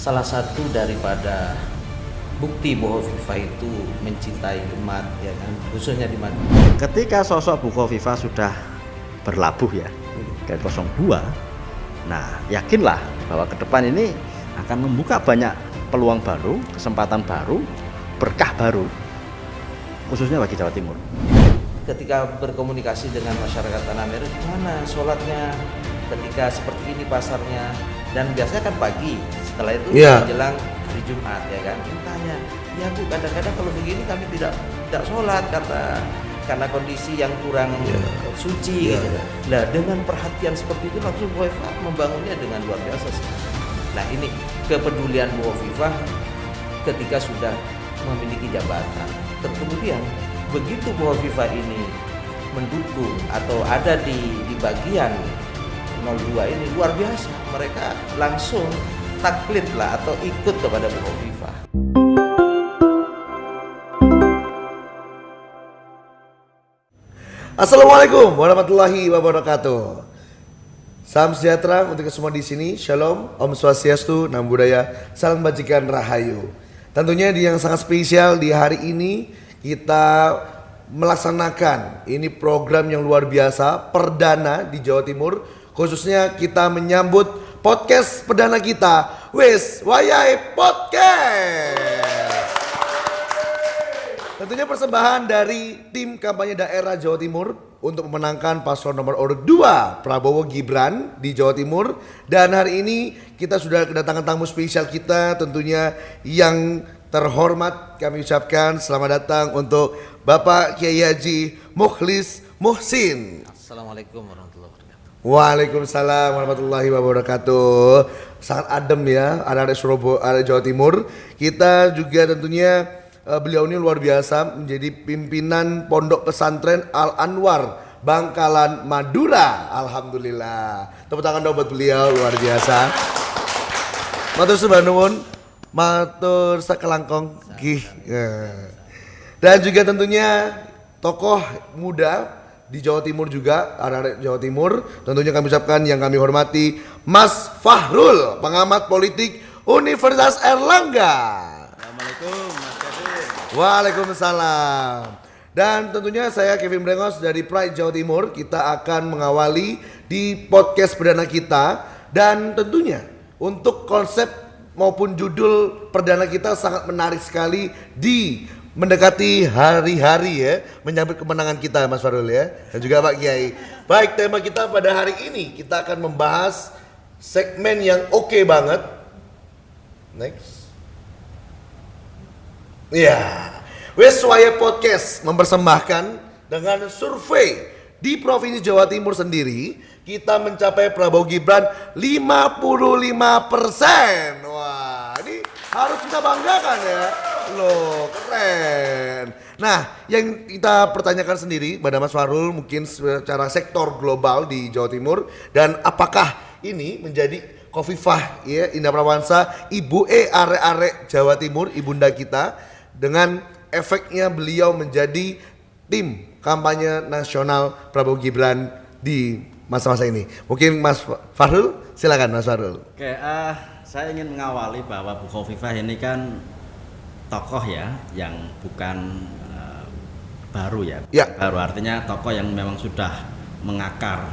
salah satu daripada bukti bahwa Hovifah itu mencintai umat, ya kan, khususnya di Madura. Ketika sosok Bu Hovifah sudah berlabuh ya ke 02, nah yakinlah bahwa ke depan ini akan membuka banyak peluang baru, kesempatan baru, berkah baru, khususnya bagi Jawa Timur. Ketika berkomunikasi dengan masyarakat Tanah Merah, gimana sholatnya ketika seperti ini pasarnya, dan biasanya kan pagi, setelah itu menjelang hari Jumat, ya kan, kita tanya, ya Bu, kadang-kadang kalau begini kami tidak sholat karena kondisi yang kurang suci, gitu. Nah, dengan perhatian seperti itu langsung Bu Hovifah membangunnya dengan luar biasa sih. Nah, ini kepedulian Bu Hovifah ketika sudah memiliki jabatan. Kemudian begitu Bu Hovifah ini mendukung atau ada di bagian 02 ini, luar biasa, mereka langsung taklid lah atau ikut kepada Bu Hovifah. Assalamualaikum warahmatullahi wabarakatuh. Salam sejahtera untuk semua di sini. Shalom, Om Swastiastu, Namo Buddhaya, salam bajikan rahayu. Tentunya di yang sangat spesial di hari ini kita melaksanakan ini program yang luar biasa perdana di Jawa Timur. Khususnya kita menyambut podcast perdana kita, Wis Wayahe Podcast. Tentunya persembahan dari tim kampanye daerah Jawa Timur untuk memenangkan paslon nomor urut 2 Prabowo Gibran di Jawa Timur. Dan hari ini kita sudah kedatangan tamu spesial kita, tentunya yang terhormat kami ucapkan selamat datang untuk Bapak Kiai Haji Mukhlis Muhsin. Assalamualaikum warahmatullahi wabarakatuh. Waalaikumsalam warahmatullahi wabarakatuh. Sangat adem ya, ada Surabaya, ada Jawa Timur. Kita juga tentunya beliau ini luar biasa, menjadi pimpinan Pondok Pesantren Al Anwar Bangkalan Madura. Alhamdulillah. Tepuk tangan dong buat beliau, luar biasa. Matur sembah nuwun, matur sakelangkong. Dan juga tentunya tokoh muda di Jawa Timur juga, ada Jawa Timur. Tentunya kami ucapkan yang kami hormati Mas Fahrul, pengamat politik Universitas Airlangga. Assalamualaikum Mas Kevin. Waalaikumsalam. Dan tentunya saya Kevin Brengos dari Pride Jawa Timur. Kita akan mengawali di podcast perdana kita. Dan tentunya untuk konsep maupun judul perdana kita sangat menarik sekali di mendekati hari-hari ya, menyambut kemenangan kita Mas Fahrul ya, dan juga Pak Kiai. Baik, tema kita pada hari ini kita akan membahas segmen yang oke banget. Next. Ya, Wis Wayahe Podcast mempersembahkan dengan survei di Provinsi Jawa Timur sendiri, kita mencapai Prabowo Gibran 55%. Wah, ini harus kita banggakan ya. Loh, keren. Nah, yang kita pertanyakan sendiri pada Mas Fahrul mungkin secara sektor global di Jawa Timur, dan apakah ini menjadi Hovifah ya, Indah Parawansa, Ibu arek-arek Jawa Timur, ibunda kita, dengan efeknya beliau menjadi tim kampanye nasional Prabowo Gibran di masa-masa ini. Mungkin Mas Fahrul, silakan Mas Fahrul. Oke, saya ingin mengawali bahwa Bu Hovifah ini kan tokoh ya, yang bukan baru ya. Baru artinya tokoh yang memang sudah mengakar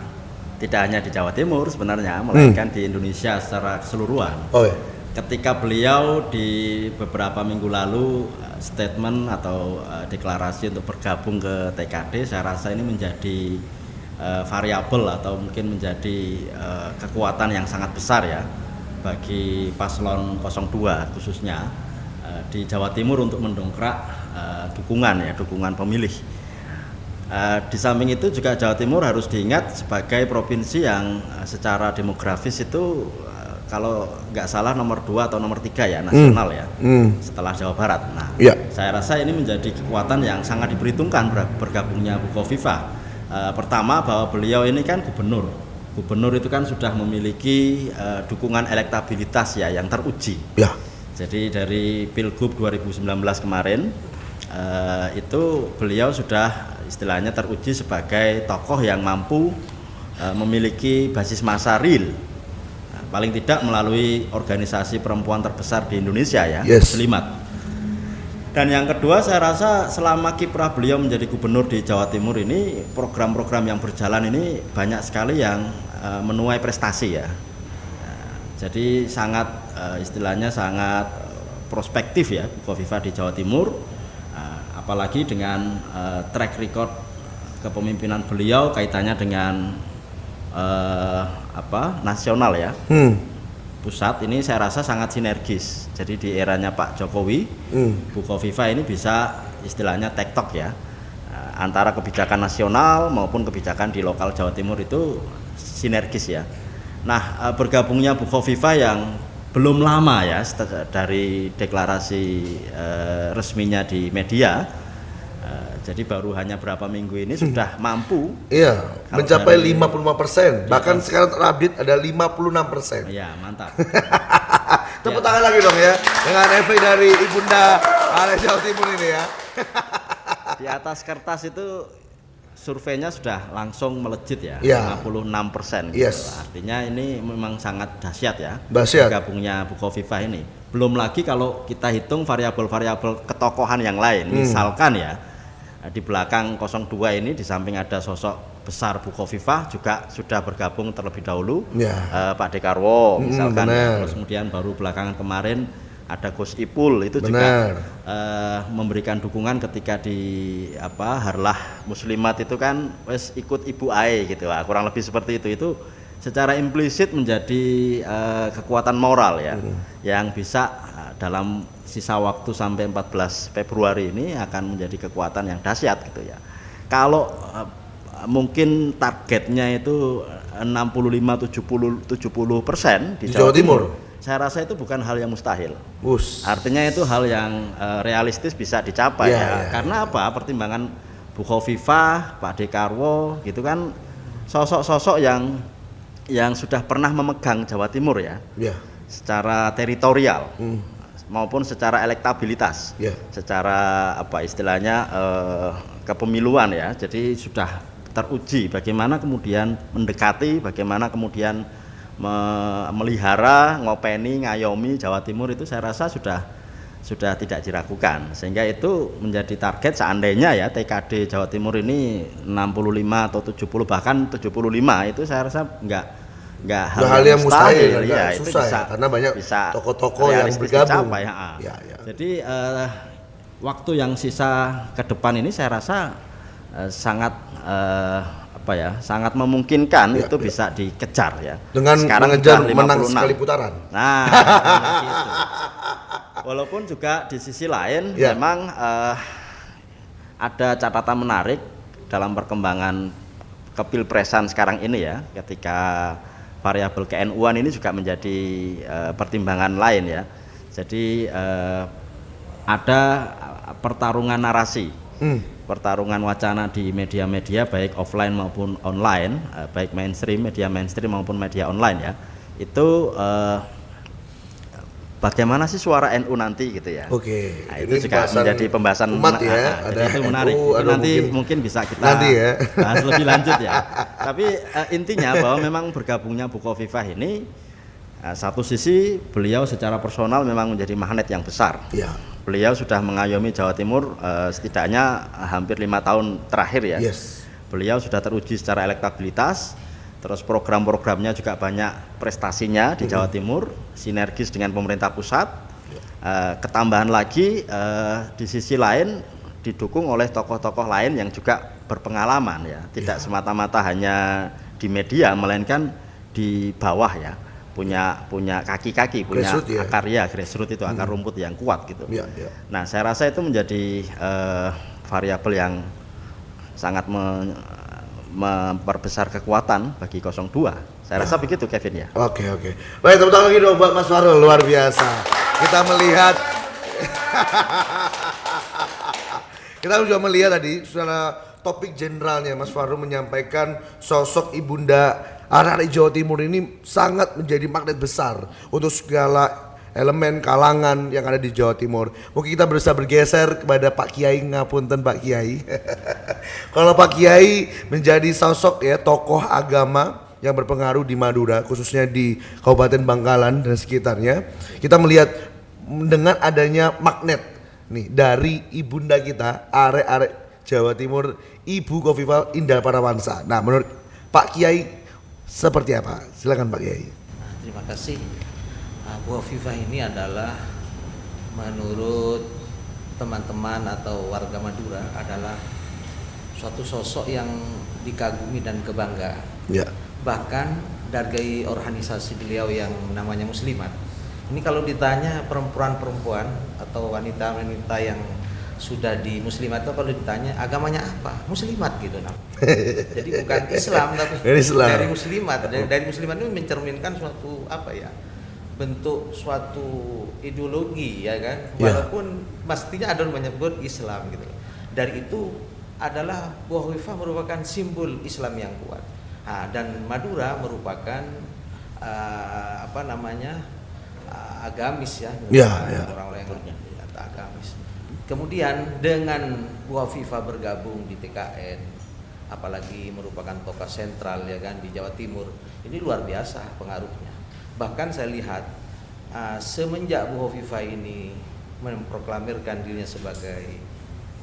tidak hanya di Jawa Timur sebenarnya, melainkan di Indonesia secara keseluruhan. Oh ya. Ketika beliau di beberapa minggu lalu statement atau deklarasi untuk bergabung ke TKD, saya rasa ini menjadi variabel atau mungkin menjadi kekuatan yang sangat besar ya bagi paslon 02 khususnya di Jawa Timur untuk mendongkrak dukungan pemilih. Di samping itu juga Jawa Timur harus diingat sebagai provinsi yang secara demografis itu kalau nggak salah nomor 2 atau nomor 3 ya nasional ya, setelah Jawa Barat. Nah, saya rasa ini menjadi kekuatan yang sangat diperhitungkan bergabungnya Bu Hovifah. Pertama bahwa beliau ini kan gubernur itu kan sudah memiliki dukungan elektabilitas ya yang teruji. Ya. Jadi dari Pilgub 2019 kemarin itu beliau sudah istilahnya teruji sebagai tokoh yang mampu memiliki basis massa real. paling tidak melalui organisasi perempuan terbesar di Indonesia ya, Yes. Muslimat. Dan yang kedua, saya rasa selama kiprah beliau menjadi gubernur di Jawa Timur ini, program-program yang berjalan ini banyak sekali yang menuai prestasi ya. Jadi sangat istilahnya sangat prospektif ya Bukovifa di Jawa Timur, apalagi dengan track record kepemimpinan beliau kaitannya dengan nasional ya. Pusat ini saya rasa sangat sinergis. Jadi di eranya Pak Jokowi, Bukovifa ini bisa istilahnya tektok ya, antara kebijakan nasional maupun kebijakan di lokal Jawa Timur itu sinergis ya. Nah, bergabungnya Bukovifa yang belum lama ya dari deklarasi resminya di media, jadi baru hanya berapa minggu ini sudah mampu. Iya, mencapai 55%. Bahkan sekarang terupdate ada 56%. Iya, mantap. Tepuk tangan lagi dong ya dengan efek dari Ibunda area Jawa Timur ini ya. Di atas kertas itu surveinya sudah langsung melejit ya, Ya. 56% gitu. Yes. Artinya ini memang sangat dahsyat ya, Dahsyat. gabungnya Bukovifa ini. Belum lagi kalau kita hitung variabel-variabel ketokohan yang lain, misalkan ya di belakang 02 ini di samping ada sosok besar Bukovifa juga sudah bergabung terlebih dahulu, Ya. Pak Dekarwo misalkan ya. benar. Terus kemudian baru belakangan kemarin ada Gus Ipul itu Benar. juga memberikan dukungan ketika di Harlah Muslimat itu kan wes ikut Ibu Ae gitu lah, kurang lebih seperti itu secara implisit menjadi kekuatan moral ya yang bisa dalam sisa waktu sampai 14 Februari ini akan menjadi kekuatan yang dahsyat gitu ya. Kalau mungkin targetnya itu 65-70% di Jawa Timur. Saya rasa itu bukan hal yang mustahil. Artinya itu hal yang realistis bisa dicapai ya. Karena apa? Pertimbangan Bukovifa, Pak Dekarwo gitu kan sosok-sosok yang sudah pernah memegang Jawa Timur ya. Secara teritorial maupun secara elektabilitas. Secara istilahnya kepemiluan ya. Jadi sudah teruji bagaimana kemudian mendekati, bagaimana kemudian memelihara, ngopeni, ngayomi Jawa Timur itu saya rasa sudah tidak diragukan, sehingga itu menjadi target seandainya ya TKD Jawa Timur ini 65 atau 70 bahkan 75 itu saya rasa enggak hal yang mustahil ya, itu itu susah bisa, ya, karena banyak tokoh-tokoh yang realistis bergabung dicapai, Jadi waktu yang sisa ke depan ini saya rasa sangat sangat memungkinkan itu bisa dikejar ya. Dengan sekarang mengejar menang sekali putaran. Nah, gitu. Walaupun juga di sisi lain memang ada catatan menarik dalam perkembangan kepilpresan sekarang ini ya, ketika variabel ke-NU-an ini juga menjadi pertimbangan lain ya. Jadi ada pertarungan narasi. Pertarungan wacana di media-media baik offline maupun online, baik media mainstream maupun media online ya, itu bagaimana sih suara NU nanti gitu ya. Nah, itu juga menjadi pembahasan umat ya. Jadi itu menarik. Itu nanti mungkin bisa kita bahas lebih lanjut ya. Tapi intinya bahwa memang bergabungnya Bukovifa ini satu sisi beliau secara personal memang menjadi magnet yang besar. Beliau sudah mengayomi Jawa Timur setidaknya hampir 5 tahun terakhir ya. Beliau sudah teruji secara elektabilitas, terus program-programnya juga banyak prestasinya di Jawa Timur, sinergis dengan pemerintah pusat. Ketambahan lagi di sisi lain didukung oleh tokoh-tokoh lain yang juga berpengalaman ya, tidak semata-mata hanya di media melainkan di bawah ya. punya kaki-kaki, punya akar ya, grassroots itu akar rumput yang kuat gitu. Nah, saya rasa itu menjadi variabel yang sangat memperbesar kekuatan bagi 02. Saya rasa begitu Kevin ya. Oke. Baik, tepuk tangan lagi dong buat Mas Farul, luar biasa. Kita juga melihat tadi secara topik generalnya Mas Farul menyampaikan sosok Ibunda anak-anak Jawa Timur ini sangat menjadi magnet besar untuk segala elemen kalangan yang ada di Jawa Timur. Mungkin kita bisa bergeser kepada Pak Kiai, ngapunten Pak Kiai. Kalau Pak Kiai menjadi sosok ya tokoh agama yang berpengaruh di Madura, khususnya di Kabupaten Bangkalan dan sekitarnya. Kita melihat dengan adanya magnet nih dari ibunda kita, arek-arek Jawa Timur, Ibu Khofifah Indar Parawansa. Nah, menurut Pak Kiai seperti apa? Silakan Pak Kiai. Nah, terima kasih. Bu Khofifah ini adalah menurut teman-teman atau warga Madura adalah suatu sosok yang dikagumi dan kebanggaan. Ya. Bahkan dari organisasi beliau yang namanya Muslimat. Ini kalau ditanya perempuan-perempuan atau wanita-wanita yang sudah di Muslimat itu kalau ditanya agamanya apa? Muslimat gitu nah. Jadi bukan Islam tapi dari Muslimat. Dari Muslimat itu mencerminkan suatu apa ya? Bentuk suatu ideologi ya kan. Walaupun pastinya ada yang menyebut Islam gitu. Dari itu adalah Bu Khofifah merupakan simbol Islam yang kuat. Nah, dan Madura merupakan agamis ya, orang-orang yang agamis. Kemudian dengan Bu Khofifah bergabung di TKN, apalagi merupakan tokoh sentral ya kan di Jawa Timur, ini luar biasa pengaruhnya. Bahkan saya lihat semenjak Bu Khofifah ini memproklamirkan dirinya sebagai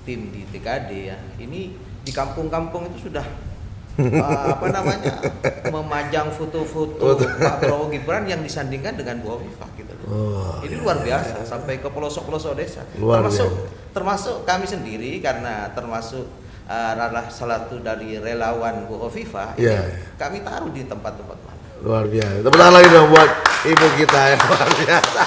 tim di TKD ya, ini di kampung-kampung itu sudah memajang foto-foto Pak Prabowo Gibran yang disandingkan dengan Bu Khofifah gitu loh. Ini luar biasa sampai ke pelosok-pelosok desa. Termasuk kami sendiri karena termasuk adalah salah satu dari relawan Bu Khofifah. Kami taruh di tempat-tempat mana. Luar biasa. Tepuk tangan lagi dong buat ibu kita yang luar biasa.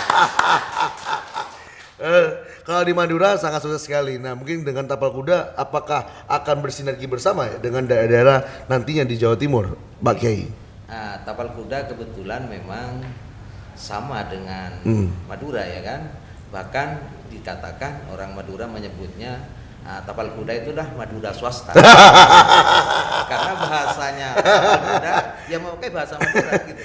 Kalau di Madura sangat sukses sekali. Nah, mungkin dengan tapal kuda apakah akan bersinergi bersama ya dengan daerah-daerah nantinya di Jawa Timur, Pak Kiai? Tapal kuda kebetulan memang sama dengan Madura ya kan. Bahkan dikatakan orang Madura menyebutnya tapal kuda itu dah Madura swasta. Karena bahasanya tapal kuda ya memakai bahasa Madura gitu.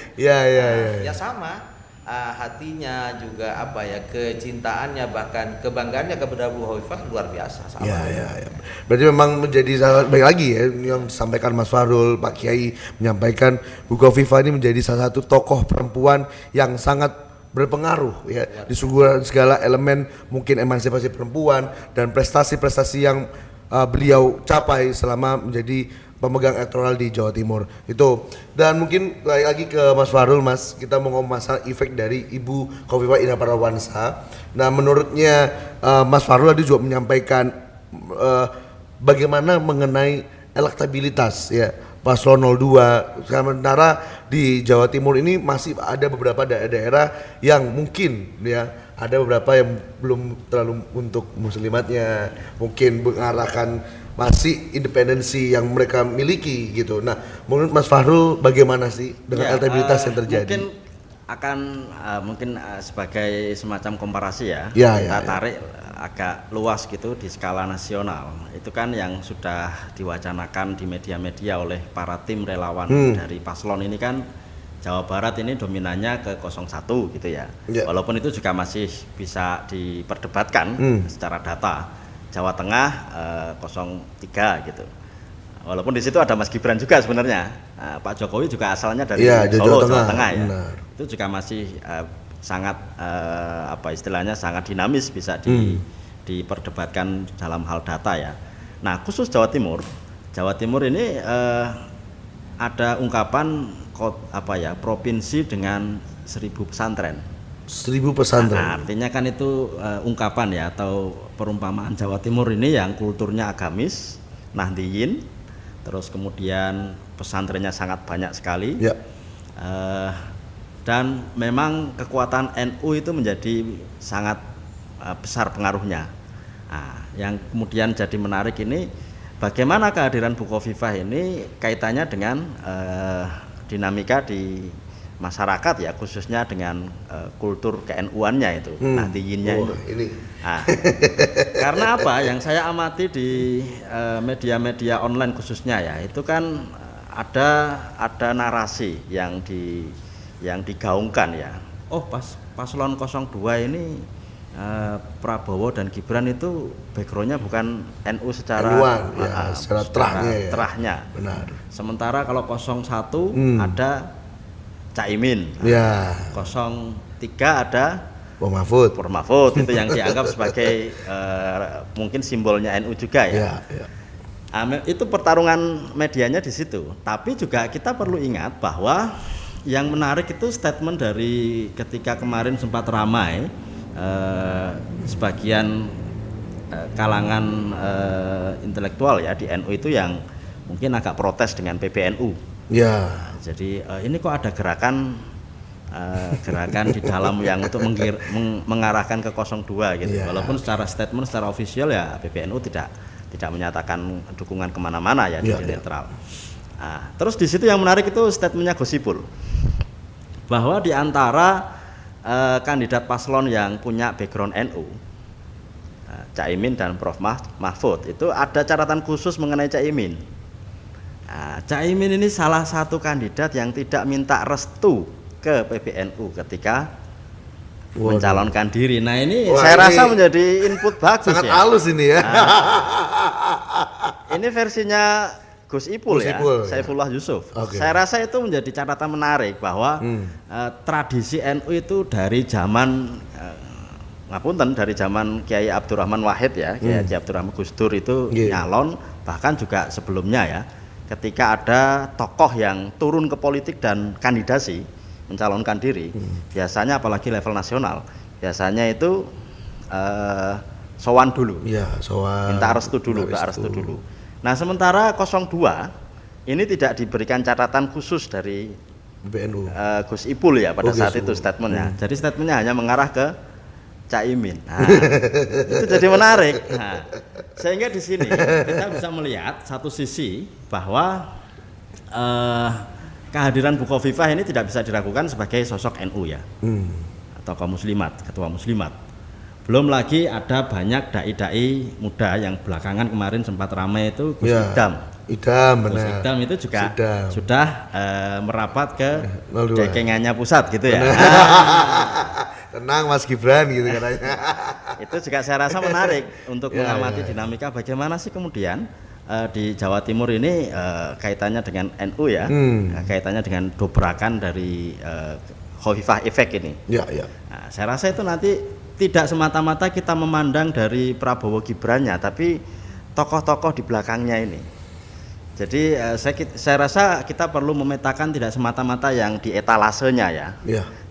Ya sama. Hatinya juga apa ya, kecintaannya bahkan kebanggaannya kepada Bu Khofifah luar biasa sama. Berarti memang menjadi salah baik lagi ya yang disampaikan Mas Farul, Pak Kiai menyampaikan Bu Khofifah ini menjadi salah satu tokoh perempuan yang sangat berpengaruh ya di segala elemen, mungkin emansipasi perempuan dan prestasi-prestasi yang beliau capai selama menjadi pemegang elektoral di Jawa Timur itu. Dan mungkin lagi ke Mas Farul, Mas, kita mau ngomong masalah efek dari Ibu Khofifah Indar Parawansa. Nah, menurutnya Mas Farul tadi juga menyampaikan bagaimana mengenai elektabilitas ya Paslon 02. Sementara di Jawa Timur ini masih ada beberapa daerah yang mungkin ya ada beberapa yang belum terlalu untuk muslimatnya, mungkin mengarahkan masih independensi yang mereka miliki gitu. Nah, menurut Mas Farul bagaimana sih dengan elektabilitas yang terjadi? Mungkin sebagai semacam komparasi ya, kita tarik agak luas gitu di skala nasional. Itu kan yang sudah diwacanakan di media-media oleh para tim relawan dari paslon ini kan Jawa Barat ini dominannya ke 01 gitu ya. Walaupun itu juga masih bisa diperdebatkan secara data. Jawa Tengah 03 gitu. Walaupun di situ ada Mas Gibran juga sebenarnya. Pak Jokowi juga asalnya dari Solo, Jawa Tengah ya. Itu juga masih sangat istilahnya sangat dinamis, bisa diperdebatkan dalam hal data ya. Nah, khusus Jawa Timur ini ada ungkapan provinsi dengan 1000 pesantren. 1000 pesantren. Nah, artinya kan itu ungkapan ya atau perumpamaan Jawa Timur ini yang kulturnya agamis, Nahdiyin, terus kemudian pesantrennya sangat banyak sekali. Dan memang kekuatan NU itu menjadi sangat besar pengaruhnya. Nah, yang kemudian jadi menarik ini bagaimana kehadiran Bu Khofifah ini kaitannya dengan dinamika di masyarakat ya, khususnya dengan kultur ke-NU-annya itu, Nahdiyinnya ini. Nah, karena apa? Yang saya amati di media-media online khususnya ya, itu kan ada narasi yang digaungkan ya. Oh, paslon 02 ini Prabowo dan Gibran itu backgroundnya bukan NU secara secara terahnya. Benar. Sementara kalau 01 ada Caimin, 03 ada Pur Mahfud itu yang dianggap sebagai mungkin simbolnya NU juga ya. Itu pertarungan medianya di situ. Tapi juga kita perlu ingat bahwa yang menarik itu statement dari ketika kemarin sempat ramai sebagian kalangan intelektual ya di NU itu yang mungkin agak protes dengan PBNU. Jadi ini kok ada gerakan di dalam yang untuk mengarahkan ke 02 gitu. Walaupun secara statement secara ofisial ya PBNU tidak menyatakan dukungan kemana-mana ya, di netral. Nah, terus di situ yang menarik itu statementnya Gus Ipul bahwa di antara kandidat paslon yang punya background NU, Caimin dan Prof Mahfud, itu ada catatan khusus mengenai Caimin. Caimin ini salah satu kandidat yang tidak minta restu ke PBNU ketika mencalonkan diri. Nah ini saya rasa menjadi input bagus sangat halus ini ya. Ini versinya Gus Ipul ya, Saifullah Yusuf. Saya rasa itu menjadi catatan menarik bahwa tradisi NU itu dari zaman dari zaman Kiai Abdurrahman Wahid ya, Kiai Abdurrahman Gus Dur itu nyalon, bahkan juga sebelumnya ya, ketika ada tokoh yang turun ke politik dan kandidasi mencalonkan diri, biasanya apalagi level nasional, biasanya itu sowan dulu, minta restu dulu. Nah sementara 02 ini tidak diberikan catatan khusus dari PBNU, Gus Ipul ya pada saat itu statementnya. Jadi statementnya hanya mengarah ke Caimin. Nah, itu jadi menarik. Nah, sehingga di sini kita bisa melihat satu sisi bahwa kehadiran Bu Khofifah ini tidak bisa diragukan sebagai sosok NU ya, atau kaum muslimat, ketua muslimat. Belum lagi ada banyak dai-dai muda yang belakangan kemarin sempat ramai itu Gus Idam. Gus Idam itu juga sudah merapat ke dekengannya pusat gitu ya. Tenang Mas Gibran gitu katanya. Itu juga saya rasa menarik untuk mengamati dinamika bagaimana sih kemudian di Jawa Timur ini kaitannya dengan NU ya, kaitannya dengan dobrakan dari Khofifah efek ini. Nah, saya rasa itu nanti tidak semata-mata kita memandang dari Prabowo Gibrannya, tapi tokoh-tokoh di belakangnya ini. Jadi saya rasa kita perlu memetakan tidak semata-mata yang di etalasenya ya,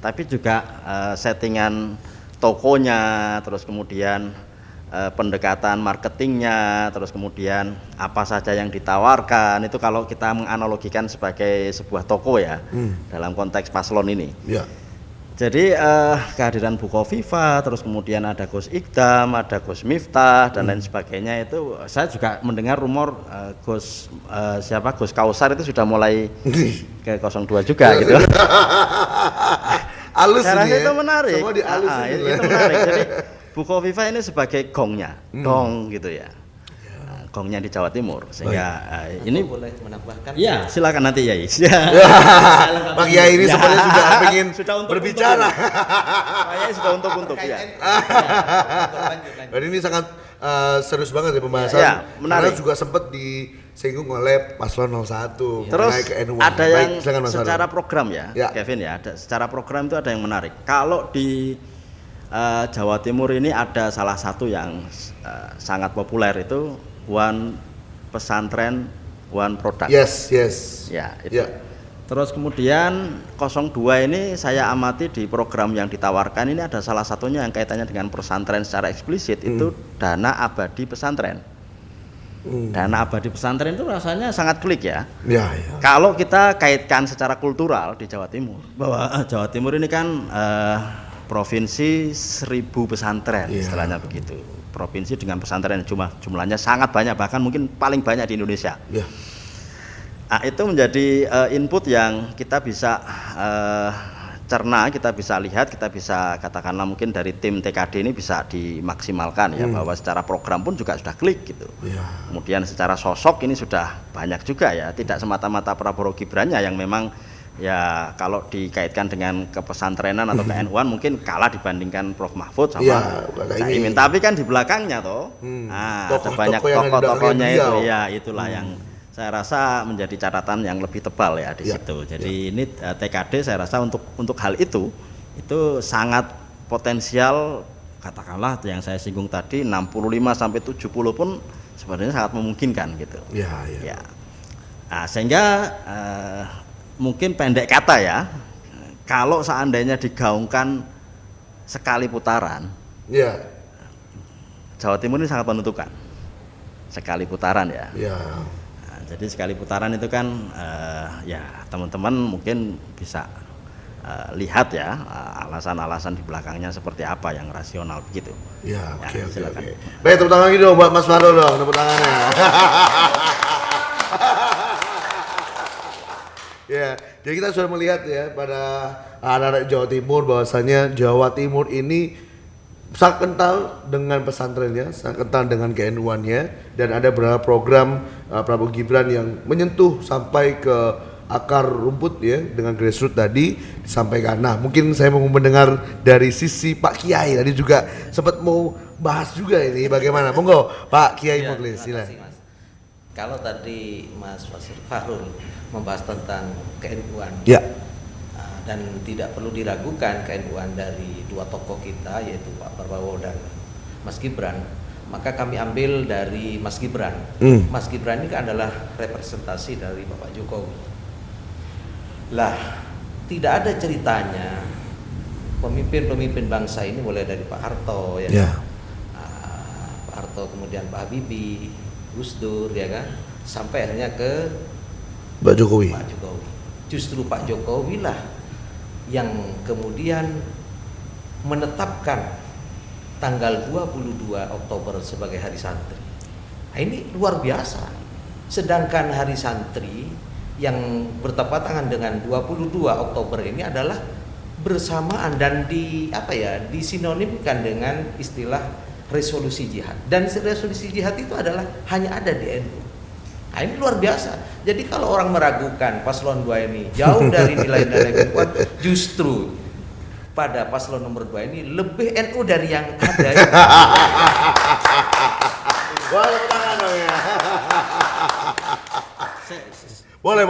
tapi juga settingan tokonya, terus kemudian pendekatan marketingnya, terus kemudian apa saja yang ditawarkan, itu kalau kita menganalogikan sebagai sebuah toko ya, dalam konteks paslon ini. Jadi kehadiran Bu Khofifah, terus kemudian ada Gus Idam, ada Gus Miftah dan lain sebagainya, itu saya juga mendengar rumor Gus Kausar itu sudah mulai ke 02 juga gitu. Saya rasa itu menarik. Semua dialusin itu menarik. Jadi Bu Khofifah ini sebagai gongnya, dong gitu ya. Gongnya di Jawa Timur, sehingga ini boleh menambahkan. Ya, silakan nanti ya. Pak Kiai ini sebenarnya sudah ingin berbicara. Saya sudah untuk ya. Dan ini sangat serius banget ya pembahasan. Karena juga sempat disinggung oleh Paslon 01. Terus ada yang secara program ya, Kevin ya. Secara program itu ada yang menarik. Kalau di Jawa Timur ini ada salah satu yang sangat populer itu One Pesantren One Product. Yes. Ya, itu. Terus kemudian 02 ini saya amati di program yang ditawarkan ini ada salah satunya yang kaitannya dengan pesantren secara eksplisit, itu dana abadi pesantren. Dana abadi pesantren itu rasanya sangat klik ya. Kalau kita kaitkan secara kultural di Jawa Timur, bahwa Jawa Timur ini kan provinsi 1000 pesantren, istilahnya begitu. Provinsi dengan pesantren jumlahnya sangat banyak, bahkan mungkin paling banyak di Indonesia. Nah, itu menjadi input yang kita bisa cerna, kita bisa lihat, kita bisa katakanlah mungkin dari tim TKD ini bisa dimaksimalkan ya, bahwa secara program pun juga sudah klik gitu. Kemudian secara sosok ini sudah banyak juga ya, tidak semata-mata Prabowo Gibrannya yang memang ya kalau dikaitkan dengan kepesantrenan atau ke-NU-an mungkin kalah dibandingkan Prof Mahfud sama Ya, Caimin. Tapi kan di belakangnya toh, ada banyak tokoh-tokohnya itu, ya itulah yang saya rasa menjadi catatan yang lebih tebal ya di situ. Jadi ini TKD saya rasa untuk hal itu sangat potensial, katakanlah yang saya singgung tadi 65 sampai 70 pun sebenarnya sangat memungkinkan gitu. Ya. Nah, sehingga mungkin pendek kata ya, kalau seandainya digaungkan sekali putaran, Jawa Timur ini sangat menentukan. Sekali putaran ya. Nah, jadi sekali putaran itu kan ya teman-teman mungkin bisa lihat ya alasan-alasan di belakangnya seperti apa yang rasional begitu. Oke. Baik, tepuk tangan lagi dong buat Mas Farul dong, tepuk tangannya. Ya, jadi kita sudah melihat ya pada anak-anak Jawa Timur bahwasanya Jawa Timur ini sangat kental dengan pesantrennya, sangat kental dengan ke-NU-annya, dan ada beberapa program Prabowo Gibran yang menyentuh sampai ke akar rumput ya dengan grassroots tadi disampaikan. Nah, mungkin saya mau mendengar dari sisi Pak Kiai tadi juga sempat mau bahas juga ini bagaimana. Monggo Pak Kiai Mukhlis, silakan. Kalau tadi Mas Fahrul membahas tentang ke-NU-an, dan tidak perlu diragukan ke-NU-an dari dua tokoh kita yaitu Pak Prabowo dan Mas Gibran, maka kami ambil dari Mas Gibran. Mas Gibran ini adalah representasi dari Bapak Jokowi. Lah, tidak ada ceritanya pemimpin-pemimpin bangsa ini mulai dari Pak Harto Pak Harto, kemudian Pak Habibie, Gus Dur ya kan, sampai akhirnya ke Pak Jokowi. Justru Pak Jokowi lah yang kemudian menetapkan tanggal 22 Oktober sebagai Hari Santri. Nah, ini luar biasa. Sedangkan Hari Santri yang bertepatan dengan 22 Oktober ini adalah bersamaan dan disinonimkan dengan istilah resolusi jihad. Dan resolusi jihad itu adalah hanya ada di NU. Nah, ini luar biasa. Jadi kalau orang meragukan paslon 2 ini jauh dari nilai-nilai kuat, justru pada paslon nomor 2 ini lebih NU dari yang ada. Boleh,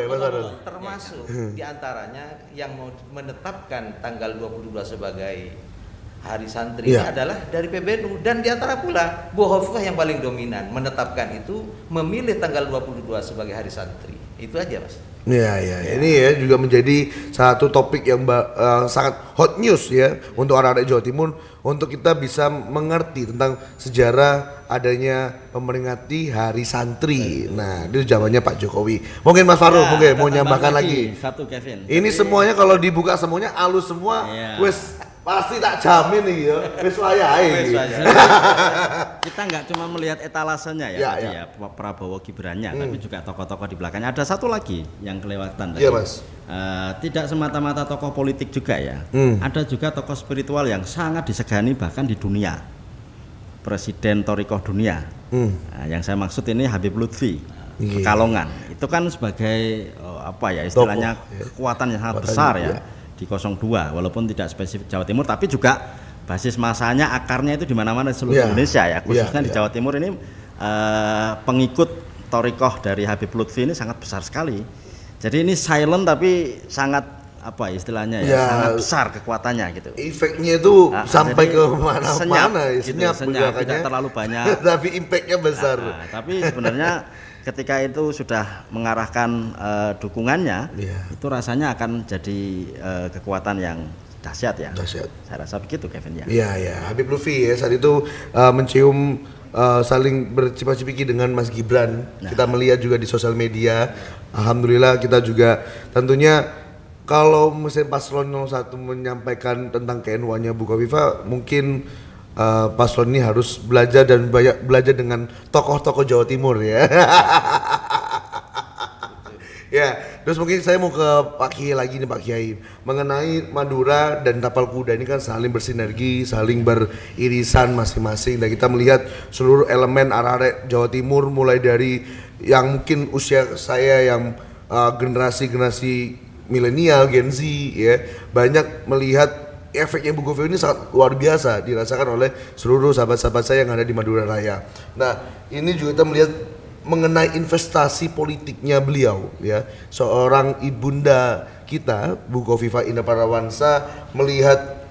Mas Arul. Termasuk diantaranya yang mau menetapkan tanggal 22 sebagai Hari Santri ini adalah dari PBNU, dan diantara pula Bu Hovifah yang paling dominan menetapkan itu, memilih tanggal 22 sebagai Hari Santri. Itu aja, Mas. Ini ya juga menjadi satu topik yang sangat hot news ya untuk orang-orang Jawa Timur, untuk kita bisa mengerti tentang sejarah adanya memperingati Hari Santri. Nah, itu jawabannya Pak Jokowi. Mungkin Mas Farul mungkin mau nyambahkan lagi. Satu Kevin. Ini semuanya kalau dibuka semuanya halus semua. Wes pasti tak jamin nih ya, wis wayahe. Kita nggak cuma melihat etalasenya ya, Prabowo Gibrannya, tapi juga tokoh-tokoh di belakangnya. Ada satu lagi yang kelewatan tadi. Mas. Tidak semata-mata tokoh politik juga ya. Ada juga tokoh spiritual yang sangat disegani bahkan di dunia. Presiden Thariqah dunia. Nah, yang saya maksud ini Habib Lutfi, Pekalongan. Itu kan sebagai istilahnya kekuatan yang sangat besar ya. Di 02, walaupun tidak spesifik Jawa Timur, tapi juga basis masanya, akarnya itu di mana-mana di seluruh Indonesia ya, khususnya di Jawa Timur ini pengikut Thariqah dari Habib Lutfi ini sangat besar sekali. Jadi ini silent tapi sangat sangat besar kekuatannya gitu. Efeknya itu sampai ke mana-mana, senyap tidak terlalu banyak. Tapi impactnya besar. Tapi sebenarnya ketika itu sudah mengarahkan dukungannya, itu rasanya akan jadi kekuatan yang dahsyat ya. Saya rasa begitu, Kevin ya. Iya. Habib Lutfi ya saat itu mencium saling bercipaki-cipiki dengan Mas Gibran. Kita melihat juga di sosial media. Alhamdulillah kita juga tentunya kalau mesin paslon 01 menyampaikan tentang ke-NU-annya Bu Hovifah, mungkin paslon ini harus belajar dan banyak belajar dengan tokoh-tokoh Jawa Timur ya. Ya, terus mungkin saya mau ke Pak Kiai lagi nih, Pak Kiai, mengenai Madura dan Tapal Kuda ini kan saling bersinergi, saling beririsan masing-masing, dan kita melihat seluruh elemen arah-arah Jawa Timur, mulai dari yang mungkin usia saya yang generasi-generasi milenial, Gen Z ya, banyak melihat efeknya Ibu Kofifa ini sangat luar biasa dirasakan oleh seluruh sahabat-sahabat saya yang ada di Madura Raya. Nah, ini juga kita melihat mengenai investasi politiknya beliau ya, seorang ibunda kita Bu Kofifa Indar Parawansa melihat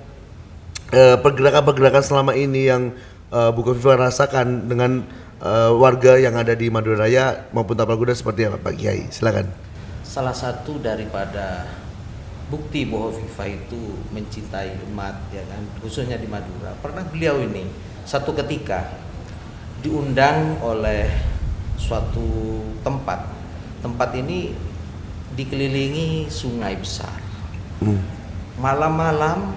pergerakan-pergerakan selama ini yang Bu Kofifa rasakan dengan warga yang ada di Madura Raya maupun Tapal Kuda seperti apa Pak Kiai? Silakan. Salah satu daripada bukti Bu Kofifa itu mencintai umat ya kan, khususnya di Madura. Pernah beliau ini satu ketika diundang oleh suatu tempat. Tempat ini dikelilingi sungai besar. Malam-malam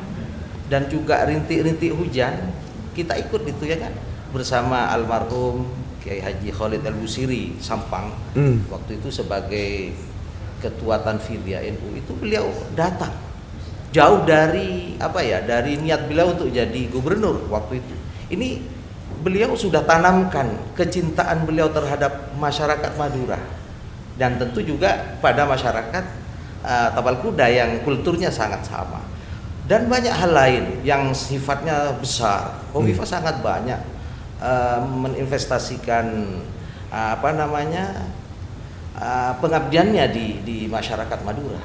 dan juga rintik-rintik hujan, kita ikut itu ya kan, bersama almarhum Kiai Haji Khalid Al-Busiri Sampang. Waktu itu sebagai Ketua Tanfidiyah NU, itu beliau datang jauh dari dari niat beliau untuk jadi gubernur waktu itu. Ini beliau sudah tanamkan kecintaan beliau terhadap masyarakat Madura dan tentu juga pada masyarakat Tapal Kuda yang kulturnya sangat sama, dan banyak hal lain yang sifatnya besar. Kofifa sangat banyak meninvestasikan pengabdiannya di masyarakat Madura,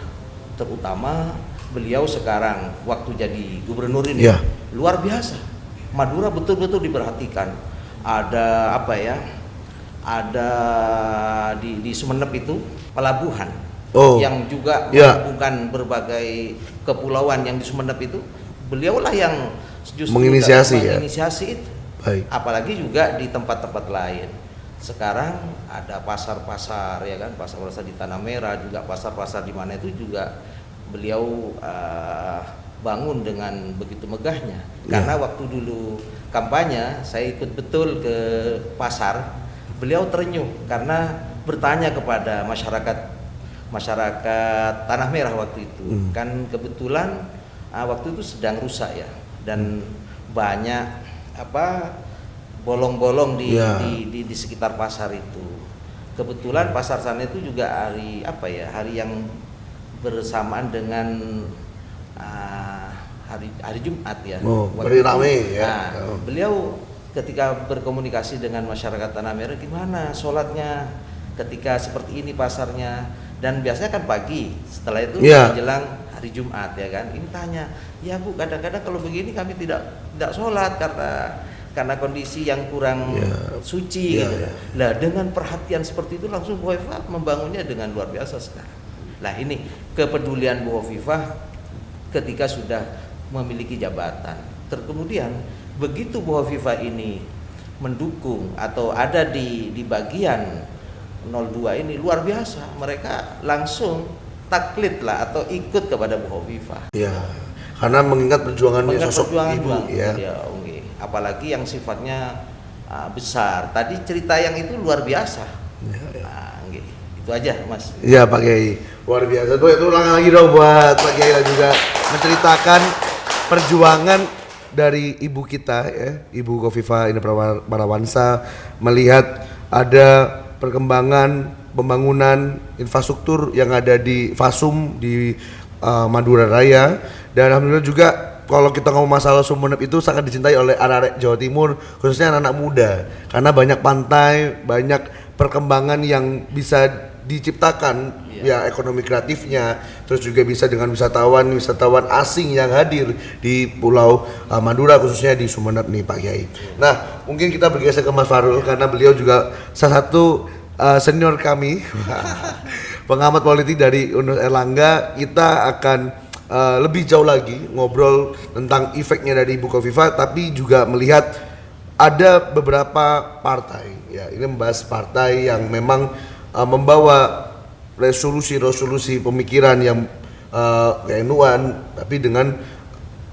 terutama beliau sekarang waktu jadi gubernur ini luar biasa. Madura betul-betul diperhatikan. Ada ada di Sumeneb itu pelabuhan yang juga menghubungkan berbagai kepulauan yang di Sumeneb itu. Beliaulah yang justru menginisiasi itu. Baik. Apalagi juga di tempat-tempat lain. Sekarang ada pasar-pasar ya kan, pasar-pasar di Tanah Merah, juga pasar-pasar di mana itu juga beliau bangun dengan begitu megahnya. Karena waktu dulu kampanye saya ikut betul ke pasar, beliau terenyuh karena bertanya kepada masyarakat Tanah Merah waktu itu. Kan kebetulan waktu itu sedang rusak ya, dan banyak bolong-bolong di sekitar pasar itu. Kebetulan pasar sana itu juga hari yang bersamaan dengan hari Jumat ya. Hari ramai ya. Beliau ketika berkomunikasi dengan masyarakat Tanah Merah, gimana sholatnya ketika seperti ini pasarnya, dan biasanya kan pagi, setelah itu menjelang hari Jumat ya kan. Ini tanya, ya Bu, kadang-kadang kalau begini kami tidak sholat karena kondisi yang kurang suci gitu. Nah, dengan perhatian seperti itu langsung Bu Kofifa membangunnya dengan luar biasa sekarang. Nah, ini kepedulian Bu Kofifa ketika sudah memiliki jabatan. Kemudian begitu Bu Kofifa ini mendukung atau ada di bagian 02 ini, luar biasa, mereka langsung taklid lah atau ikut kepada Bu Kofifa. Ya, karena mengingat perjuangannya sosok ibu ya. Apalagi yang sifatnya besar. Tadi cerita yang itu luar biasa. Itu aja Mas. Iya Pak Kiai, luar biasa. Itu ulangan lagi dong buat Pak Kiai dan juga menceritakan perjuangan dari ibu kita ya, Ibu Kofifa Indar Parawansa, melihat ada perkembangan pembangunan infrastruktur yang ada di Fasum di Madura Raya, dan alhamdulillah juga kalau kita ngomong masalah Sumeneb itu sangat dicintai oleh anak-anak Jawa Timur, khususnya anak-anak muda, karena banyak pantai, banyak perkembangan yang bisa diciptakan ya, ekonomi kreatifnya, terus juga bisa dengan wisatawan asing yang hadir di Pulau Madura, khususnya di Sumeneb nih Pak Kiai. Nah, mungkin kita bergeser ke Mas Farul karena beliau juga salah satu senior kami pengamat politik dari Universitas Airlangga. Kita akan lebih jauh lagi ngobrol tentang efeknya dari Ibu Kofifa, tapi juga melihat ada beberapa partai ya, ini membahas partai yang memang membawa resolusi pemikiran yang ke-NU-an, tapi dengan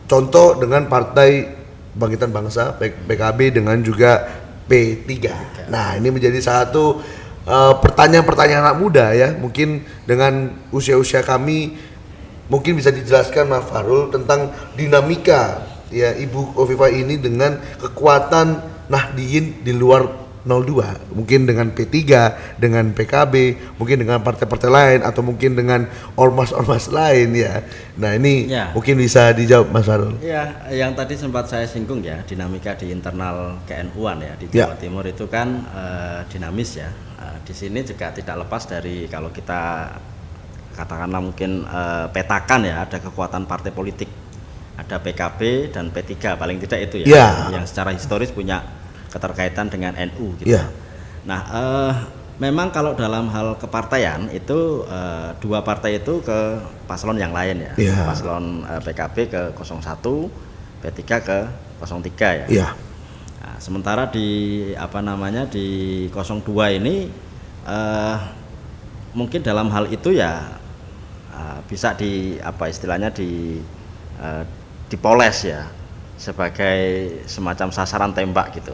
contoh dengan Partai Kebangkitan Bangsa PKB dengan juga P3. Nah, ini menjadi satu pertanyaan-pertanyaan anak muda ya, mungkin dengan usia-usia kami, mungkin bisa dijelaskan Mas Farul tentang dinamika ya Ibu Kofifa ini dengan kekuatan Nahdliyin di luar 02, mungkin dengan P3, dengan PKB, mungkin dengan partai-partai lain atau mungkin dengan ormas-ormas lain ya. Nah ini Ya. mungkin bisa dijawab Mas Farul. Ya, yang tadi sempat saya singgung ya, dinamika di internal KNU-an ya di Ya. Jawa Timur itu kan dinamis ya. Di sini juga tidak lepas dari kalau kita katakanlah mungkin petakan ya, ada kekuatan partai politik, ada PKB dan P3 paling tidak itu ya, Ya. yang secara historis punya keterkaitan dengan NU gitu. Ya. Nah, memang kalau dalam hal kepartaian itu dua partai itu ke paslon yang lain ya. Ya. Paslon PKB ke 01, P3 ke 03 ya. Iya. Nah, sementara di di 02 ini mungkin dalam hal itu ya bisa dipoles ya sebagai semacam sasaran tembak gitu.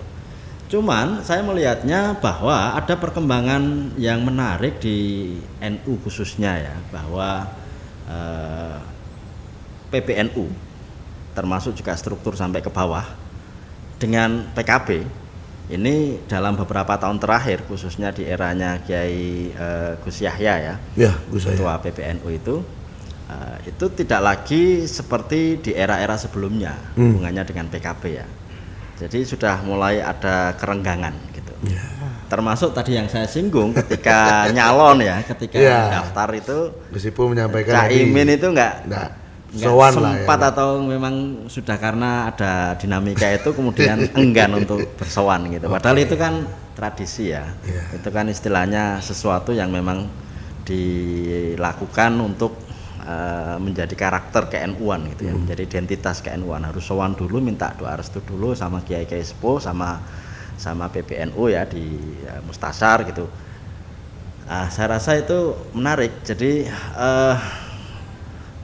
Cuman saya melihatnya bahwa ada perkembangan yang menarik di NU khususnya ya, bahwa PBNU termasuk juga struktur sampai ke bawah dengan PKB ini dalam beberapa tahun terakhir khususnya di eranya Kiai Gus Yahya ya, Ya, Gus ketua Yahya. PBNU itu tidak lagi seperti di era-era sebelumnya hubungannya dengan PKB ya. Jadi sudah mulai ada kerenggangan gitu. Ya. Termasuk tadi yang saya singgung ketika nyalon ya, ketika Ya. daftar itu Gus Ipul menyampaikan Cak Imin itu nggak sowan lah sempat ya. atau memang sudah karena ada dinamika itu kemudian enggan untuk bersowan gitu. Padahal itu kan tradisi ya. Ya. Itu kan istilahnya sesuatu yang memang dilakukan untuk menjadi karakter KNU-an gitu ya, menjadi identitas KNU-an. Harus sowan dulu, minta doa restu dulu sama kiai-kiai sepuh, sama PBNU ya di Mustasar gitu. Saya rasa itu menarik. Jadi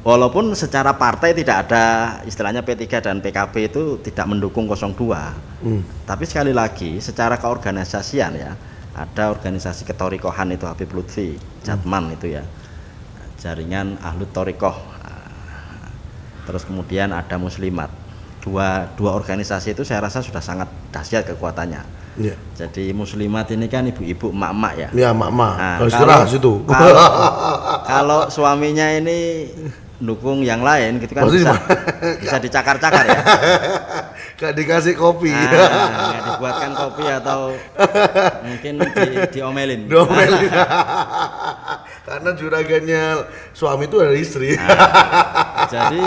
walaupun secara partai tidak ada istilahnya P3 dan PKB itu tidak mendukung 02, tapi sekali lagi secara keorganisasian ya, ada organisasi ketorikohan itu Habib Lutfi, Jatman itu ya, jaringan Ahlut Torikoh, terus kemudian ada Muslimat, dua organisasi itu saya rasa sudah sangat dahsyat kekuatannya. Ya. Jadi Muslimat ini kan ibu-ibu emak-emak ya. Ya, mak-mak. Nah, Kalau istirahat situ. kalau suaminya ini dukung yang lain gitu kan Pasti bisa dicakar-cakar ya. Gak dikasih kopi. Nggak dibuatkan kopi atau mungkin diomelin. Domelin. Karena juragannya suami itu ada istri. Jadi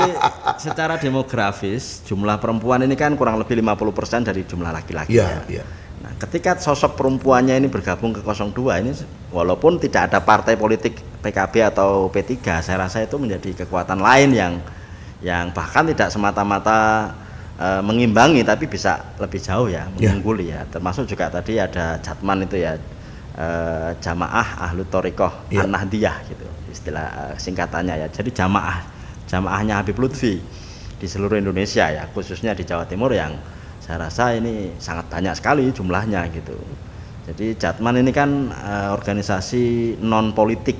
secara demografis jumlah perempuan ini kan kurang lebih 50% dari jumlah laki-laki Iya, ya. iya. Nah, ketika sosok perempuannya ini bergabung ke 02 ini walaupun tidak ada partai politik PKB atau P3, saya rasa itu menjadi kekuatan lain yang bahkan tidak semata-mata mengimbangi tapi bisa lebih jauh ya, mengungguli ya. Termasuk juga tadi ada Jatman itu ya, Jamaah Ahlut Torikoh An-Nahdiyah gitu istilah singkatannya ya. Jadi jamaahnya Habib Lutfi di seluruh Indonesia ya, khususnya di Jawa Timur yang saya rasa ini sangat banyak sekali jumlahnya gitu. Jadi Jatman ini kan organisasi non politik,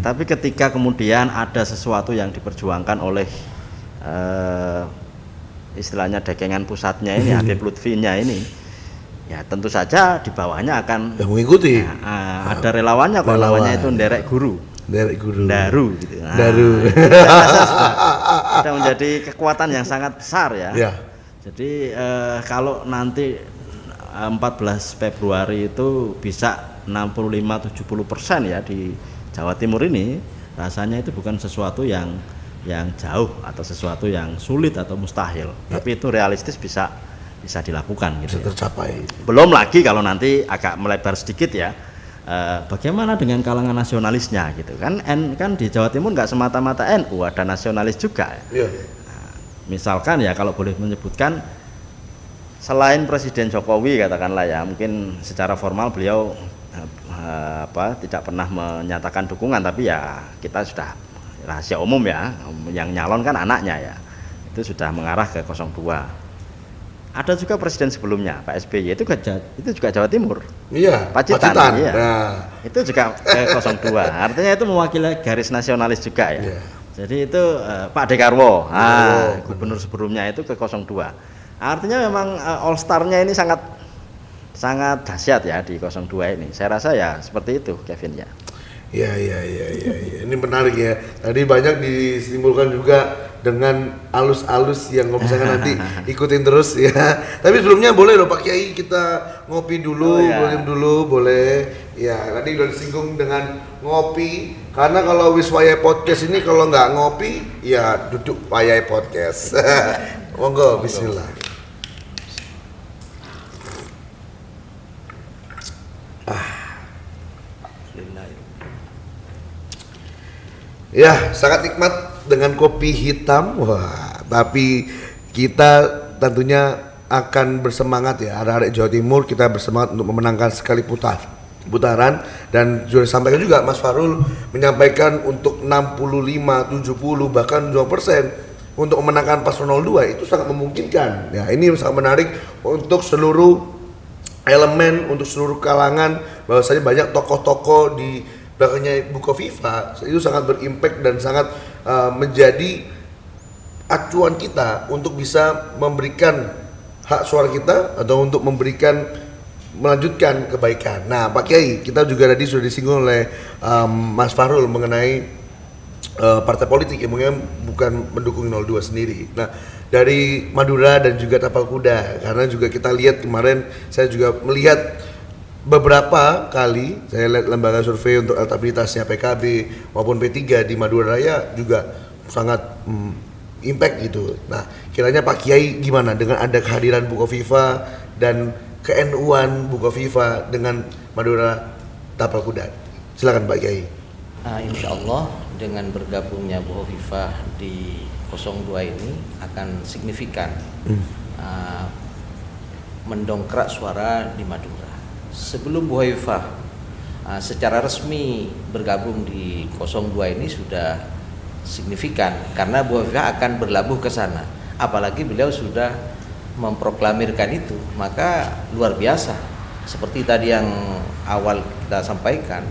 tapi ketika kemudian ada sesuatu yang diperjuangkan oleh istilahnya dekengan pusatnya ini Habib Lutfinya ini, ya tentu saja di bawahnya akan mengikuti. Ada relawannya kok, namanya itu Nderek Guru. Dari guru. Daru gitu. Daru. Sudah menjadi kekuatan yang sangat besar ya. Ya. Jadi kalau nanti 14 Februari itu bisa 65-70% ya di Jawa Timur ini, rasanya itu bukan sesuatu yang jauh atau sesuatu yang sulit atau mustahil, tapi itu realistis bisa dilakukan gitu. Bisa tercapai. Belum lagi kalau nanti agak melebar sedikit ya. Bagaimana dengan kalangan nasionalisnya gitu kan? Kan di Jawa Timur nggak semata-mata NU, ada nasionalis juga. Iya. Misalkan ya kalau boleh menyebutkan, selain Presiden Jokowi katakanlah ya, mungkin secara formal beliau tidak pernah menyatakan dukungan, tapi ya kita sudah rahasia umum ya, yang nyalon kan anaknya ya, itu sudah mengarah ke 02. Ada juga presiden sebelumnya Pak SBY itu juga Jawa Timur. Iya. Pacitan. Iya. Nah. Itu juga ke 02. Artinya itu mewakili garis nasionalis juga ya. Iya. Jadi itu Pak Dekarwo, gubernur sebelumnya itu ke 02. Artinya memang all star-nya ini sangat sangat dahsyat ya di 02 ini. Saya rasa ya seperti itu Kevin ya. Ya. Ini menarik ya. Tadi banyak disimpulkan juga dengan alus-alus yang kalau misalkan nanti ikutin terus ya. Tapi sebelumnya boleh loh Pak Kiai kita ngopi dulu, boleh. Ya, tadi udah disinggung dengan ngopi. Karena kalau Wiswayai Podcast ini kalau nggak ngopi, ya duduk Wayai Podcast. Monggo, bismillah. Ya, sangat nikmat dengan kopi hitam. Wah, tapi kita tentunya akan bersemangat ya. Arek-arek Jawa Timur kita bersemangat untuk memenangkan sekali putaran dan sudah disampaikan juga Mas Farul menyampaikan untuk 65, 70 bahkan 2% untuk memenangkan paslon 02 itu sangat memungkinkan. Ya, ini sangat menarik untuk seluruh elemen, untuk seluruh kalangan, bahwasanya banyak tokoh-tokoh di belakangnya Bu Khofifa itu sangat berimpact dan sangat menjadi acuan kita untuk bisa memberikan hak suara kita atau untuk memberikan melanjutkan kebaikan. Nah Pak Kiai, kita juga tadi sudah disinggung oleh Mas Farul mengenai partai politik yang mungkin bukan mendukung 02 sendiri. Nah dari Madura dan juga Tapal Kuda, karena juga kita lihat kemarin saya juga melihat beberapa kali saya lihat lembaga survei untuk elektabilitasnya PKB maupun P3 di Madura Raya juga sangat impact gitu. Nah, kiranya Pak Kiai gimana dengan ada kehadiran Bu Khofifa dan ke-NU-an Bu Khofifa dengan Madura Tapal Kuda? Silakan Pak Kiai. Insya Allah dengan bergabungnya Bu Khofifa di 02 ini akan signifikan mendongkrak suara di Madura. Sebelum Bu Khofifa secara resmi bergabung di 02 ini sudah signifikan karena Bu Khofifa akan berlabuh ke sana. Apalagi beliau sudah memproklamirkan itu, maka luar biasa. Seperti tadi yang awal kita sampaikan,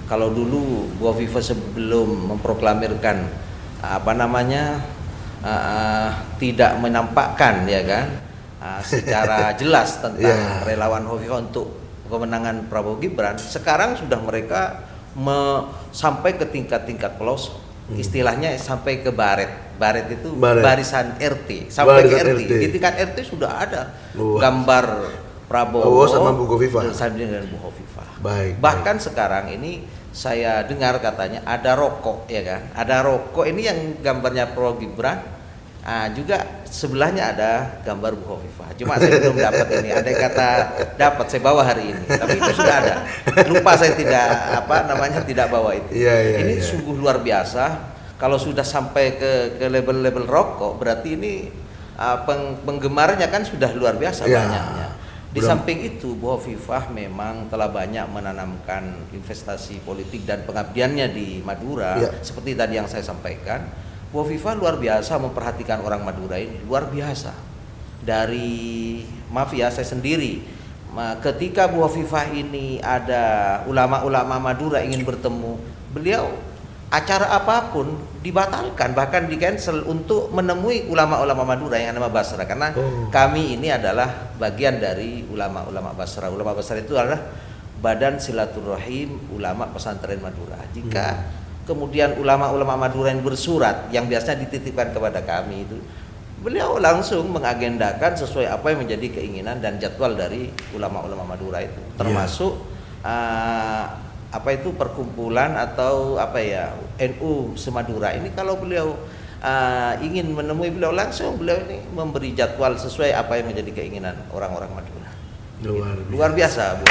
kalau dulu Bu Khofifa sebelum memproklamirkan tidak menampakkan ya kan secara jelas tentang relawan Khofifa untuk kemenangan Prabowo Gibran, sekarang sudah mereka sampai ke tingkat-tingkat pelosok. Istilahnya sampai ke baret itu barisan RT, sampai ke RT. Di tingkat RT sudah ada gambar Prabowo sama Bu Khofifa. Dengan Bu Khofifa. baik. Bahkan sekarang ini saya dengar katanya ada rokok ya kan, ada rokok ini yang gambarnya Prabowo Gibran. Juga sebelahnya ada gambar Bu Khofifa. Cuma saya belum dapat ini. Ada yang kata dapat, saya bawa hari ini. Tapi itu sudah ada. Lupa saya tidak bawa itu. Ini sungguh luar biasa. Kalau sudah sampai ke level-level rokok, berarti ini penggemarnya kan sudah luar biasa banyaknya. Di samping itu, Bu Khofifa memang telah banyak menanamkan investasi politik dan pengabdiannya di Madura. Seperti tadi yang saya sampaikan. Bu Khofifa luar biasa memperhatikan orang Madura ini, luar biasa. Dari mafia saya sendiri, ketika Bu Khofifa ini ada ulama-ulama Madura ingin bertemu, beliau acara apapun dibatalkan, bahkan di cancel untuk menemui ulama-ulama Madura yang nama Basra, karena kami ini adalah bagian dari ulama-ulama Basra. Ulama Basra itu adalah Badan Silaturahim Ulama Pesantren Madura. Jika kemudian ulama-ulama Madura yang bersurat yang biasanya dititipkan kepada kami itu, beliau langsung mengagendakan sesuai apa yang menjadi keinginan dan jadwal dari ulama-ulama Madura itu, termasuk perkumpulan atau NU semadura ini. Kalau beliau ingin menemui beliau langsung, beliau ini memberi jadwal sesuai apa yang menjadi keinginan orang-orang Madura. Luar biasa Bu.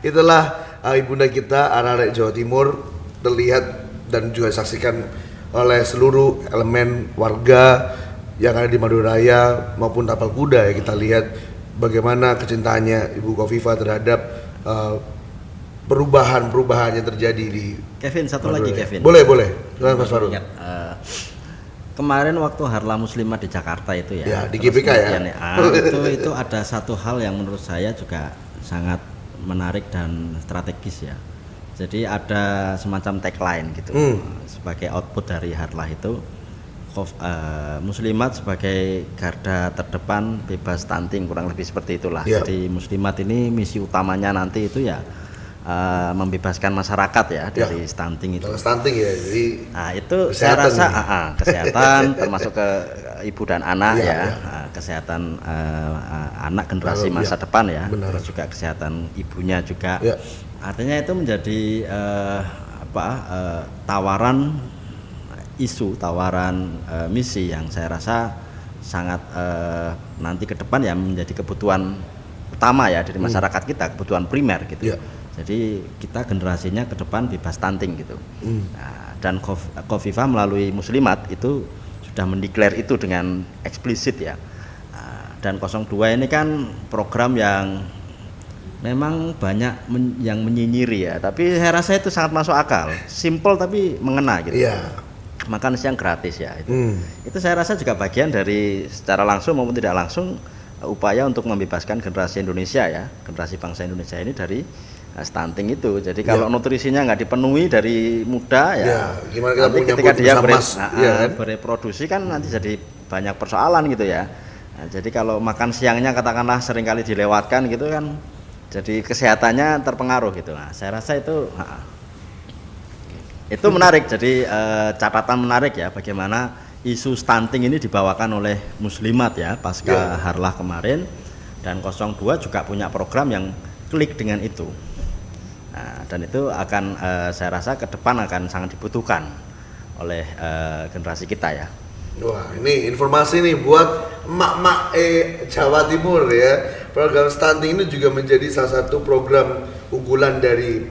Itulah ibunda kita anak-anak Jawa Timur, terlihat dan juga disaksikan oleh seluruh elemen warga yang ada di Madura Raya maupun Tapal Kuda. Ya, kita lihat bagaimana kecintaannya Ibu Khofifa terhadap perubahan-perubahan yang terjadi di Kevin, satu Madura lagi Raya. Kevin. Boleh. Mas Farul. Kemarin waktu Harlah Muslimah di Jakarta itu ya di GBK ya. Itu ada satu hal yang menurut saya juga sangat menarik dan strategis ya. Jadi ada semacam tagline gitu sebagai output dari Harlah itu, muslimat sebagai garda terdepan bebas stunting, kurang lebih seperti itulah. Ya. Jadi muslimat ini misi utamanya nanti itu ya membebaskan masyarakat ya dari stunting itu. Stunting ya, jadi Nah itu saya rasa kesehatan termasuk ke ibu dan anak Iya, ya, iya. kesehatan anak generasi Kalau, masa iya, depan ya, benar. terus juga kesehatan ibunya juga. Iya. Artinya itu menjadi tawaran isu, tawaran misi yang saya rasa sangat nanti ke depan ya menjadi kebutuhan utama ya dari masyarakat kita, kebutuhan primer gitu. Iya. Jadi kita generasinya ke depan bebas stunting gitu. Nah, dan Khofifa melalui Muslimat itu sudah mendeklar itu dengan eksplisit ya. Nah, dan 02 ini kan program yang memang banyak yang menyinyiri ya, tapi saya rasa itu sangat masuk akal, simple tapi mengena gitu. Iya. Makan siang gratis ya itu. Itu saya rasa juga bagian dari secara langsung maupun tidak langsung upaya untuk membebaskan generasi Indonesia ya, generasi bangsa Indonesia ini dari stunting itu. Jadi kalau nutrisinya nggak dipenuhi dari muda ya, gimana kita nanti punya ketika dia kan? bereproduksi kan nanti jadi banyak persoalan gitu ya. Nah, jadi kalau makan siangnya katakanlah seringkali dilewatkan gitu kan, jadi kesehatannya terpengaruh gitu. Nah, saya rasa itu menarik. Jadi catatan menarik ya bagaimana isu stunting ini dibawakan oleh Muslimat ya pasca Harlah kemarin, dan 02 juga punya program yang klik dengan itu. Nah, dan itu akan saya rasa ke depan akan sangat dibutuhkan oleh generasi kita ya. Wah, ini informasi nih buat emak-emak Jawa Timur ya. Program stunting ini juga menjadi salah satu program unggulan dari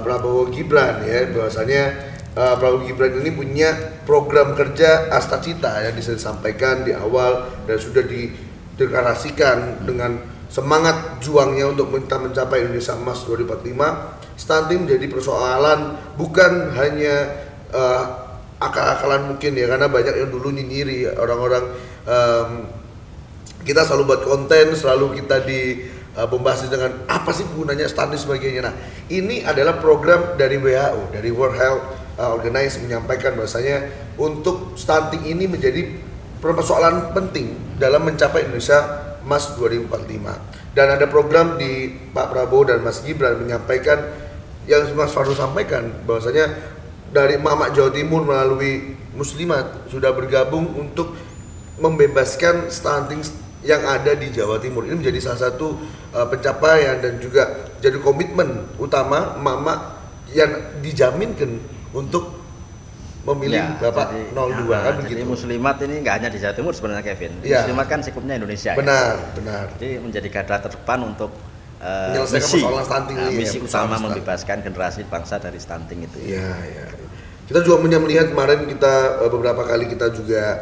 Prabowo Gibran ya. Bahwasanya Prabowo Gibran ini punya program kerja Astacita yang bisa disampaikan di awal dan sudah dideklarasikan dengan semangat juangnya untuk mencapai Indonesia Emas 2045. Stunting menjadi persoalan bukan hanya akal-akalan mungkin ya, karena banyak yang dulu nyinyiri orang-orang. Kita selalu buat konten, selalu kita bombastis dengan apa sih gunanya stunting sebagainya. Nah, ini adalah program dari WHO, dari World Health Organization menyampaikan bahwasanya untuk stunting ini menjadi persoalan penting dalam mencapai Indonesia Emas 2045. Dan ada program di Pak Prabowo dan Mas Gibran menyampaikan yang Mas Farul sampaikan bahwasanya dari Mama Jawa Timur melalui Muslimat sudah bergabung untuk membebaskan stunting yang ada di Jawa Timur. Ini menjadi salah satu pencapaian dan juga jadi komitmen utama Mama yang dijaminkan untuk memilih Bapak 02 kan begitu. Jadi Muslimat ini nggak hanya di Jawa Timur sebenarnya Kevin. Muslimat kan sikupnya Indonesia. Benar. Jadi menjadi garda terdepan untuk menyelesaikan persoalan stunting ini misi utama membebaskan generasi bangsa dari stunting itu. Iya. Kita juga melihat kemarin kita beberapa kali kita juga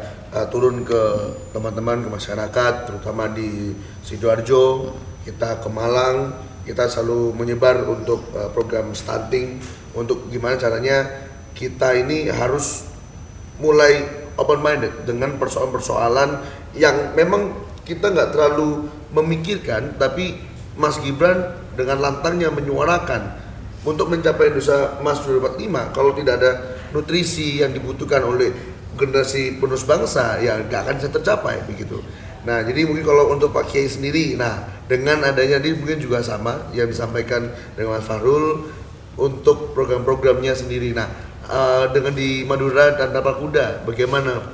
turun ke teman-teman, ke masyarakat, terutama di Sidoarjo, kita ke Malang, kita selalu menyebar untuk program stunting, untuk gimana caranya kita ini harus mulai open minded dengan persoalan-persoalan yang memang kita nggak terlalu memikirkan, tapi Mas Gibran dengan lantangnya menyuarakan untuk mencapai Indonesia Emas 2045, kalau tidak ada nutrisi yang dibutuhkan oleh generasi penerus bangsa ya nggak akan bisa tercapai begitu. Nah, jadi mungkin kalau untuk Pak Kiai sendiri, nah dengan adanya ini mungkin juga sama yang disampaikan dengan Mas Farul untuk program-programnya sendiri. Nah, dengan di Madura dan Tapal Kuda, bagaimana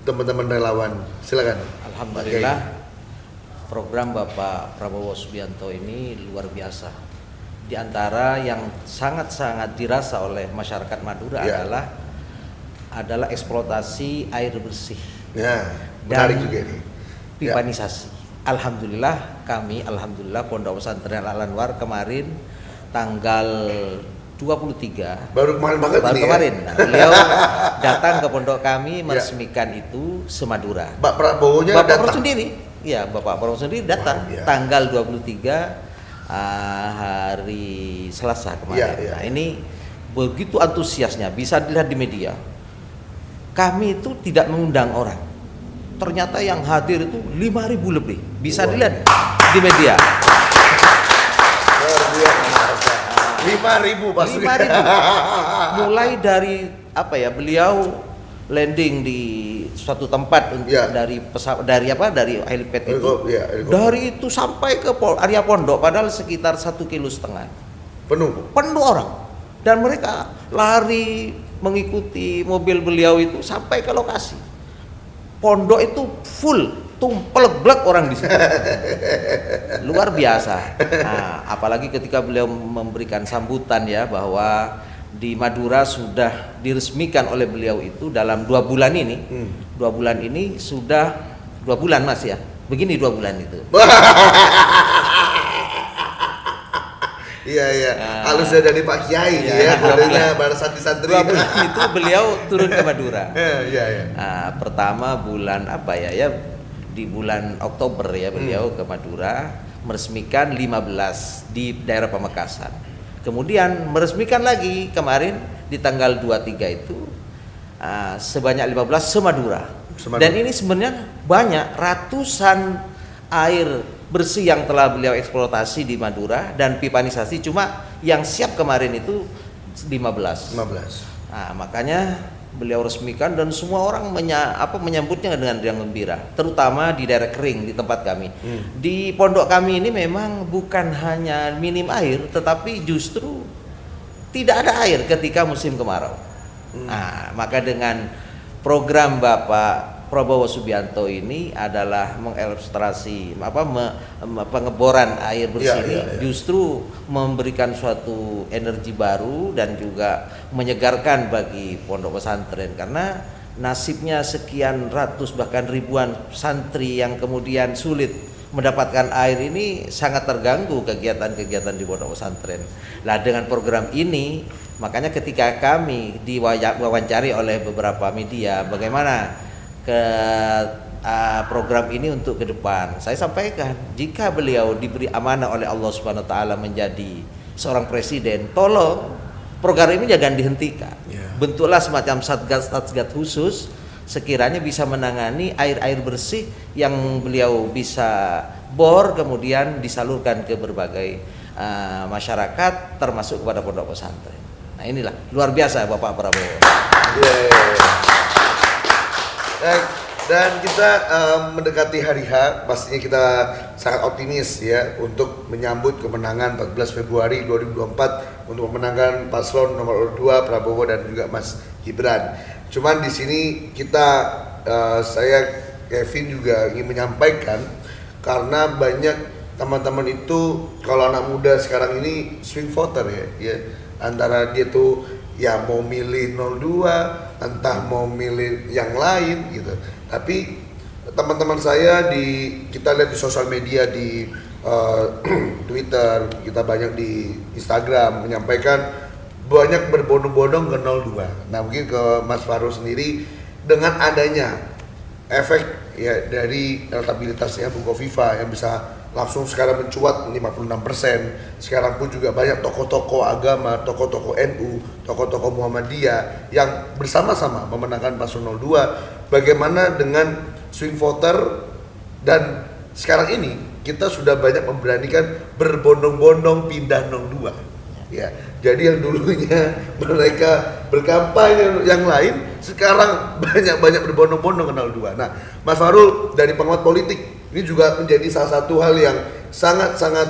teman-teman relawan? Silakan. Alhamdulillah. Program Bapak Prabowo Subianto ini luar biasa. Di antara yang sangat-sangat dirasa oleh masyarakat Madura adalah eksploitasi air bersih. Ya, menarik dan juga ini. Pipanisasi. Alhamdulillah Pondok Pesantren Al Anwar kemarin tanggal 23 baru kemarin banget ini kemarin. Nah, beliau datang ke pondok kami meresmikan itu se-Madura. Pak Prabowo-nya Bapak datang. Prabowo sendiri. Iya, Bapak Prabowo sendiri datang tanggal 23 hari Selasa kemarin. Nah, ini begitu antusiasnya, bisa dilihat di media. Kami itu tidak mengundang orang. Ternyata yang hadir itu 5.000 lebih. Bisa dilihat di media. 5.000 pasti. 5.000. Mulai dari beliau landing di suatu tempat dari pesawat dari helipad itu, dari itu sampai ke area pondok padahal sekitar 1,5 kilo penuh orang, dan mereka lari mengikuti mobil beliau itu sampai ke lokasi. Pondok itu full, tumpel-blek orang di situ. Luar biasa. Nah, apalagi ketika beliau memberikan sambutan ya, bahwa di Madura sudah diresmikan oleh beliau itu dalam 2 bulan ini. 2 bulan ini sudah 2 bulan Mas ya. Begini 2 bulan itu. Iya. Halusnya dari Pak Kiai ya, modelnya pada santri-santri. 2 bulan itu beliau turun ke Madura. Iya. Nah, pertama bulan apa ya? Di bulan Oktober ya beliau ke Madura meresmikan 15 di daerah Pamekasan. Kemudian meresmikan lagi kemarin di tanggal 23 itu sebanyak 15 se-Madura. Dan ini sebenarnya banyak ratusan air bersih yang telah beliau eksploitasi di Madura dan pipanisasi, cuma yang siap kemarin itu 15. Nah, makanya beliau resmikan dan semua orang menyambutnya dengan riang gembira, terutama di daerah kering di tempat kami. Di pondok kami ini memang bukan hanya minim air, tetapi justru tidak ada air ketika musim kemarau. Nah, maka dengan program Bapak Prabowo Subianto ini adalah mengilustrasi pengeboran air bersih ini justru memberikan suatu energi baru dan juga menyegarkan bagi pondok pesantren, karena nasibnya sekian ratus bahkan ribuan santri yang kemudian sulit mendapatkan air ini sangat terganggu kegiatan-kegiatan di pondok pesantren. Nah, dengan program ini makanya ketika kami diwawancari oleh beberapa media bagaimana program ini untuk ke depan, saya sampaikan jika beliau diberi amanah oleh Allah Subhanahu wa taala menjadi seorang presiden, tolong program ini jangan dihentikan. Bentuklah semacam satgas khusus sekiranya bisa menangani air-air bersih yang beliau bisa bor kemudian disalurkan ke berbagai masyarakat termasuk kepada pondok pesantren. Nah, inilah luar biasa Bapak Prabowo. Dan kita mendekati hari H, pastinya kita sangat optimis ya untuk menyambut kemenangan 14 Februari 2024 untuk memenangkan paslon nomor 2 Prabowo dan juga Mas Gibran. Cuman di sini saya Kevin juga ingin menyampaikan, karena banyak teman-teman itu kalau anak muda sekarang ini swing voter ya, antara dia tuh ya mau milih 02, entah mau milih yang lain gitu. Tapi teman-teman saya kita lihat di sosial media, di Twitter, kita banyak di Instagram menyampaikan banyak berbondong-bondong ke 02. Nah, mungkin ke Mas Farul sendiri dengan adanya efek ya dari elektabilitasnya Bukovifa yang bisa langsung sekarang mencuat 56%. Sekarang pun juga banyak tokoh-tokoh agama, tokoh-tokoh NU, tokoh-tokoh Muhammadiyah yang bersama-sama memenangkan paslon 02. Bagaimana dengan swing voter, dan sekarang ini kita sudah banyak memberanikan berbondong-bondong pindah 02. Ya, jadi yang dulunya mereka berkampanye yang lain, sekarang banyak berbondong-bondong ke 02. Nah, Mas Farul dari pengamat politik, ini juga menjadi salah satu hal yang sangat-sangat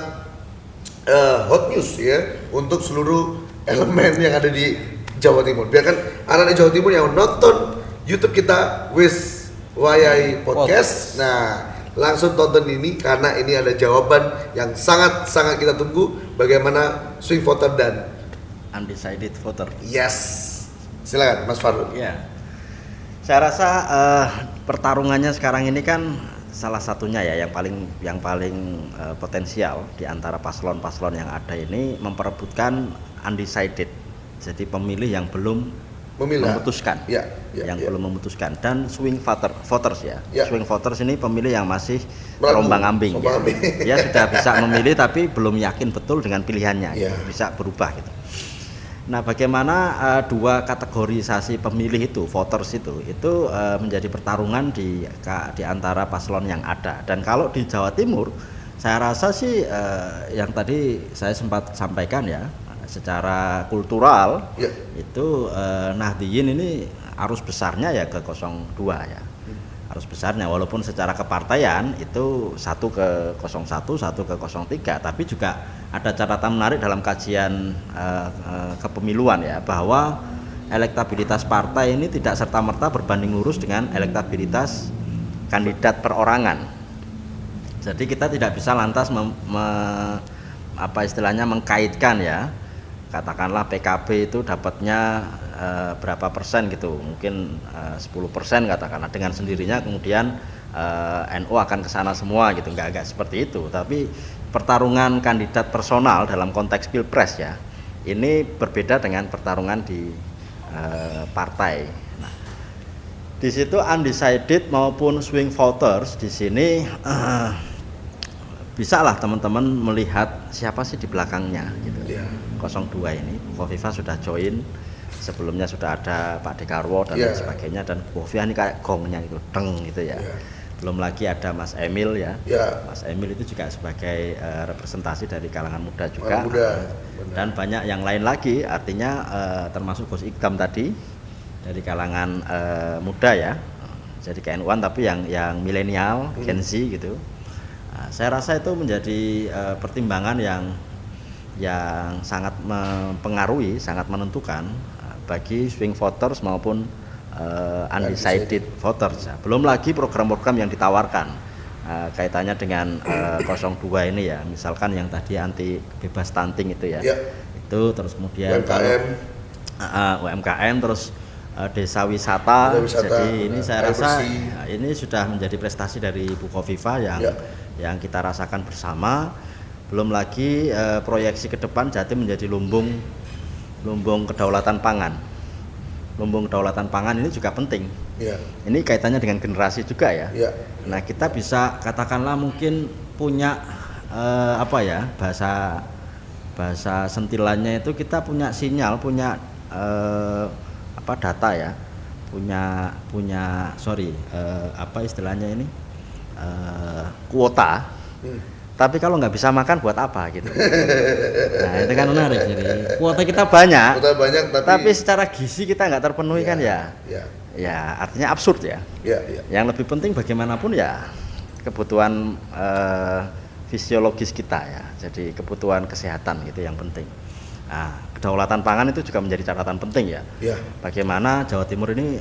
hot news ya untuk seluruh elemen yang ada di Jawa Timur. Biarkan anak di Jawa Timur yang nonton YouTube kita Wis Wayai Podcast. Nah, langsung tonton ini karena ini ada jawaban yang sangat-sangat kita tunggu, bagaimana swing voter dan undecided voter. Yes. Silakan Mas Farul. Ya. Saya rasa pertarungannya sekarang ini kan salah satunya ya yang paling potensial di antara paslon-paslon yang ada ini memperebutkan undecided. Jadi pemilih yang belum memutuskan, belum memutuskan, dan swing voters ya. Swing voters ini pemilih yang masih terombang-ambing. Ya sudah bisa memilih tapi belum yakin betul dengan pilihannya, bisa berubah gitu. Nah, bagaimana dua kategorisasi pemilih itu, voters itu menjadi pertarungan di antara paslon yang ada. Dan kalau di Jawa Timur, saya rasa sih yang tadi saya sempat sampaikan ya, secara kultural itu Nahdliyin ini arus besarnya ya ke 02 ya. Arus besarnya walaupun secara kepartaian itu satu ke 01, satu ke 03, tapi juga ada catatan menarik dalam kajian kepemiluan ya, bahwa elektabilitas partai ini tidak serta-merta berbanding lurus dengan elektabilitas kandidat perorangan. Jadi kita tidak bisa lantas mengkaitkan ya, katakanlah PKB itu dapatnya berapa persen gitu, mungkin 10% katakanlah, dengan sendirinya kemudian NU akan ke sana semua gitu, enggak seperti itu. Tapi pertarungan kandidat personal dalam konteks pilpres ya, ini berbeda dengan pertarungan di partai. Nah, di situ undecided maupun swing voters di sini bisa lah teman-teman melihat siapa sih di belakangnya gitu. 02 ini Bukoviva sudah join, sebelumnya sudah ada Pak Dekarwo dan lain sebagainya, dan Bukoviva ini kayak gongnya gitu, teng gitu ya. Belum lagi ada Mas Emil ya. Mas Emil itu juga sebagai representasi dari kalangan muda juga. Dan banyak yang lain lagi, artinya termasuk Gus Ikdam tadi dari kalangan muda ya. Jadi KNU-an tapi yang milenial, Gen Z gitu. Saya rasa itu menjadi pertimbangan yang sangat mempengaruhi, sangat menentukan bagi swing voters maupun undecided voters. Belum lagi program-program yang ditawarkan kaitannya dengan 02 ini ya, misalkan yang tadi anti bebas stunting itu ya, itu terus kemudian UMKM, terus desa wisata. Jadi ini saya rasa ini sudah menjadi prestasi dari Bukoviva yang kita rasakan bersama. Belum lagi proyeksi ke depan Jatim menjadi lumbung kedaulatan pangan. Lumbung kedaulatan pangan ini juga penting. Ini kaitannya dengan generasi juga ya. Nah, kita bisa katakanlah mungkin punya bahasa sentilannya itu, kita punya sinyal, punya data ya, punya istilahnya ini kuota. Tapi kalau nggak bisa makan buat apa gitu. Nah, itu kan menarik. Jadi kuota kita banyak tapi secara gizi kita nggak terpenuhi kan ya. Ya artinya absurd ya. Yang lebih penting bagaimanapun ya kebutuhan fisiologis kita ya. Jadi kebutuhan kesehatan gitu yang penting. Nah, kedaulatan pangan itu juga menjadi catatan penting ya. Bagaimana Jawa Timur ini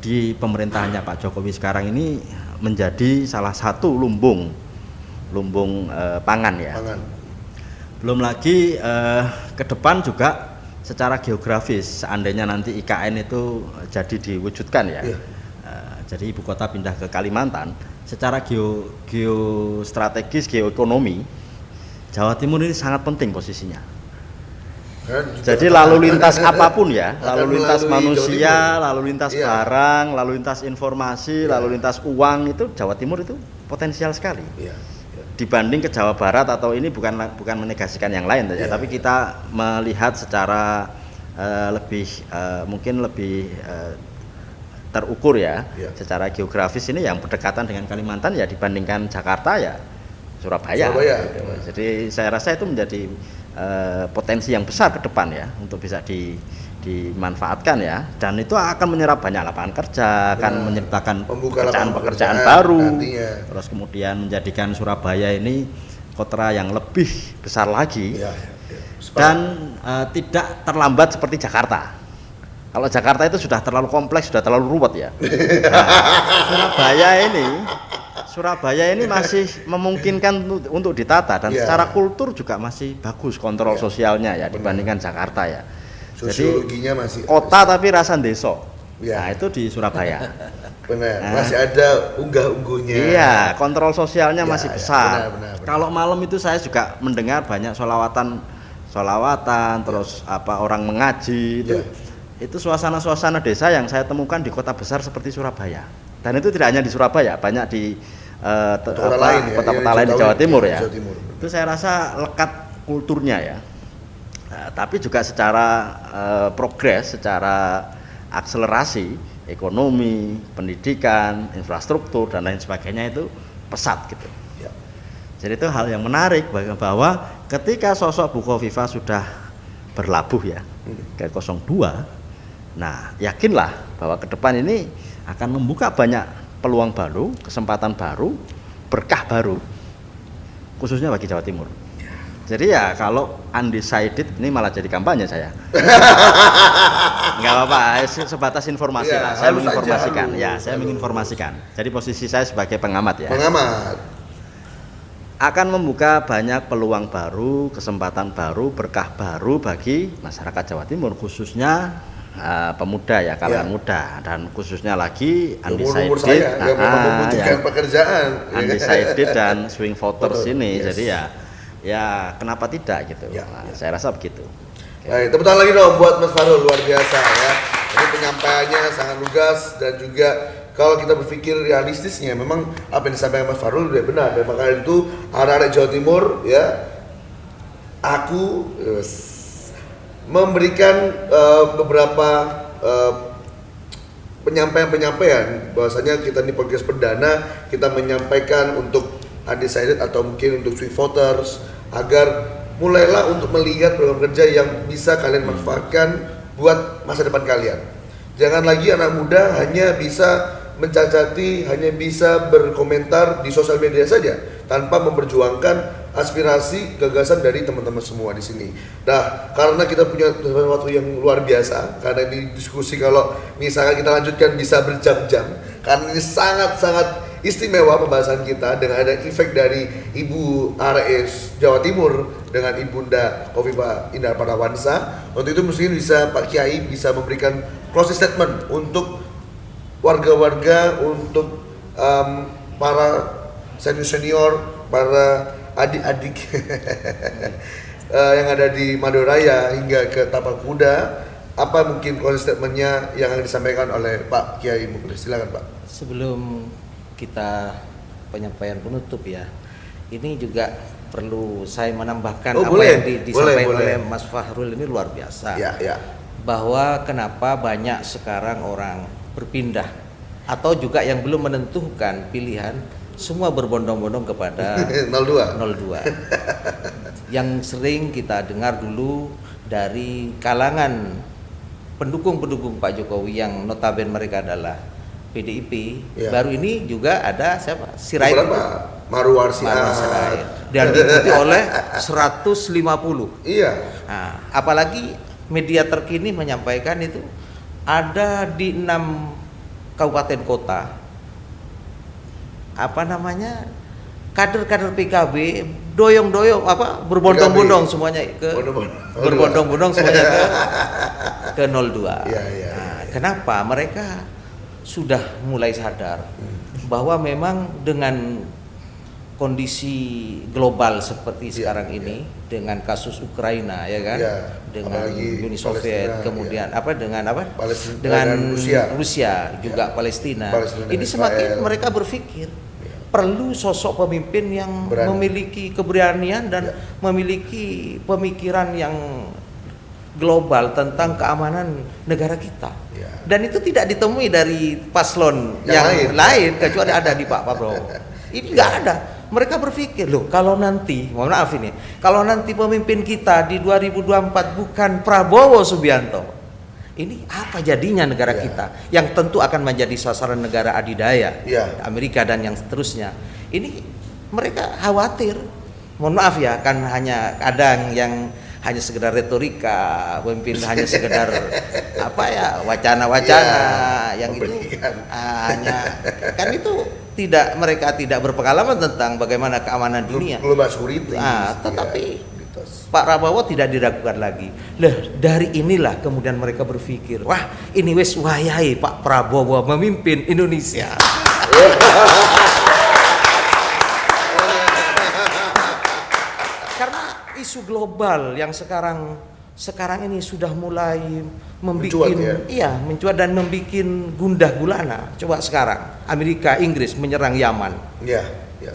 di pemerintahannya Pak Jokowi sekarang ini menjadi salah satu lumbung pangan ya. Belum lagi ke depan juga secara geografis, seandainya nanti IKN itu jadi diwujudkan ya. Jadi ibu kota pindah ke Kalimantan, secara geostrategis, geoekonomi Jawa Timur ini sangat penting posisinya. Jadi lalu lintas apapun ya, lalu lintas manusia, lalu lintas barang, lalu lintas informasi, lalu lintas uang, itu Jawa Timur itu potensial sekali. Dibanding ke Jawa Barat, atau ini bukan menegasikan yang lain ya, tapi kita melihat secara mungkin lebih terukur ya, secara geografis ini yang berdekatan dengan Kalimantan ya, dibandingkan Jakarta ya Surabaya. Gitu. Jadi saya rasa itu menjadi potensi yang besar ke depan ya, untuk bisa dimanfaatkan ya, dan itu akan menyerap banyak lapangan kerja, akan menciptakan pekerjaan baru nantinya. Terus kemudian menjadikan Surabaya ini kota yang lebih besar lagi dan tidak terlambat seperti Jakarta. Kalau Jakarta itu sudah terlalu kompleks, sudah terlalu ruwet ya. Surabaya ini masih memungkinkan untuk ditata, dan secara kultur juga masih bagus kontrol sosialnya ya, dibandingkan Jakarta ya. Sosiologinya masih kota tapi rasa desa. Nah, itu di Surabaya. Benar, masih ada unggah-ungguhnya. Iya, kontrol sosialnya masih besar. Benar. Kalau malam itu saya juga mendengar banyak sholawatan, terus orang mengaji itu. Itu suasana desa yang saya temukan di kota besar seperti Surabaya. Dan itu tidak hanya di Surabaya, banyak di kota-kota lain di Jawa Timur ya. Itu saya rasa lekat kulturnya ya. Tapi juga secara progres, secara akselerasi ekonomi, pendidikan, infrastruktur dan lain sebagainya itu pesat gitu. Jadi itu hal yang menarik bahwa ketika sosok Bukoviva sudah berlabuh ya ke 02, Nah, yakinlah bahwa ke depan ini akan membuka banyak peluang baru, kesempatan baru, berkah baru, khususnya bagi Jawa Timur. Jadi ya kalau undecided ini malah jadi kampanye saya. Nggak apa-apa, sebatas informasi Ya, lah. Saya halus menginformasikan. aja, Ya, halus. saya menginformasikan. Jadi posisi saya sebagai pengamat ya. Pengamat. Akan membuka banyak peluang baru, kesempatan baru, berkah baru bagi masyarakat Jawa Timur, khususnya pemuda ya, kalangan muda, dan khususnya lagi Umur saya yang memang membutuhkan pekerjaan, undecided dan swing voters ini. Yes. Jadi ya kenapa tidak gitu. Ya, Nah, saya rasa begitu. Baik, tepuk tangan lagi dong buat Mas Farul, luar biasa ya. Ini penyampaiannya sangat lugas dan juga kalau kita berpikir realistisnya memang apa yang disampaikan Mas Farul sudah benar. Dan maka itu arah-arah Jawa Timur ya, aku memberikan beberapa penyampaian bahwasanya kita di podcast perdana kita menyampaikan untuk undecided atau mungkin untuk swing voters agar mulailah untuk melihat program kerja yang bisa kalian manfaatkan buat masa depan kalian. Jangan lagi anak muda hanya bisa mencacati, hanya bisa berkomentar di sosial media saja tanpa memperjuangkan aspirasi, gagasan dari teman-teman semua di sini. Nah, karena kita punya waktu yang luar biasa, karena ini diskusi kalau misalnya kita lanjutkan bisa berjam-jam, karena ini sangat-sangat istimewa pembahasan kita dengan ada efek dari Ibu RS Jawa Timur dengan Ibunda Khofifah Indar Parawansa. Untuk itu mungkin bisa Pak Kiai bisa memberikan closing statement untuk warga-warga, untuk para senior-senior, para adik-adik yang ada di Maduraya hingga ke Tapal Kuda. Apa mungkin closing statement-nya yang akan disampaikan oleh Pak Kiai Muklis? Silakan Pak. Sebelum kita penyampaian penutup ya, ini juga perlu saya menambahkan apa boleh. yang disampaikan Boleh. oleh Mas Fahrul ini luar biasa. Ya. Bahwa kenapa banyak sekarang orang berpindah atau juga yang belum menentukan pilihan, semua berbondong-bondong kepada 02. Yang sering kita dengar dulu dari kalangan pendukung-pendukung Pak Jokowi yang notabene mereka adalah PDIP. Ya. Baru ini juga ada siapa? Sirait. Marwar Sirait. Sirait. Dan diikuti oleh 150. Iya. Nah, apalagi media terkini menyampaikan itu ada di 6 kabupaten kota, kader-kader PKB doyong-doyong berbondong-bondong semuanya berbondong-bondong semuanya ke 02. Iya. Nah, kenapa mereka sudah mulai sadar bahwa memang dengan kondisi global seperti sekarang ini, dengan kasus Ukraina ya kan, dengan Uni Soviet, kemudian dengan Rusia juga Palestina ini semakin mereka berpikir perlu sosok pemimpin yang memiliki keberanian dan memiliki pemikiran yang global tentang keamanan negara kita. Dan itu tidak ditemui dari paslon yang lain kecuali ada di Pak Prabowo. Ini nggak ada. Mereka berpikir, kalau nanti, mohon maaf ini, kalau nanti pemimpin kita di 2024 bukan Prabowo Subianto, ini apa jadinya negara kita yang tentu akan menjadi sasaran negara adidaya Amerika dan yang seterusnya. Ini mereka khawatir. Mohon maaf ya, kan hanya kadang yang hanya sekedar retorika, pemimpin hanya sekedar wacana-wacana yang itu hanya kan itu mereka tidak berpengalaman tentang bagaimana keamanan dunia. Global security. Tetapi Pak Prabowo tidak diragukan lagi. Dari inilah kemudian mereka berpikir, wah ini wes wayahe Pak Prabowo memimpin Indonesia. Karena isu global yang sekarang ini sudah mulai mencuat dan membuat gundah gulana. Coba sekarang Amerika, Inggris menyerang Yaman.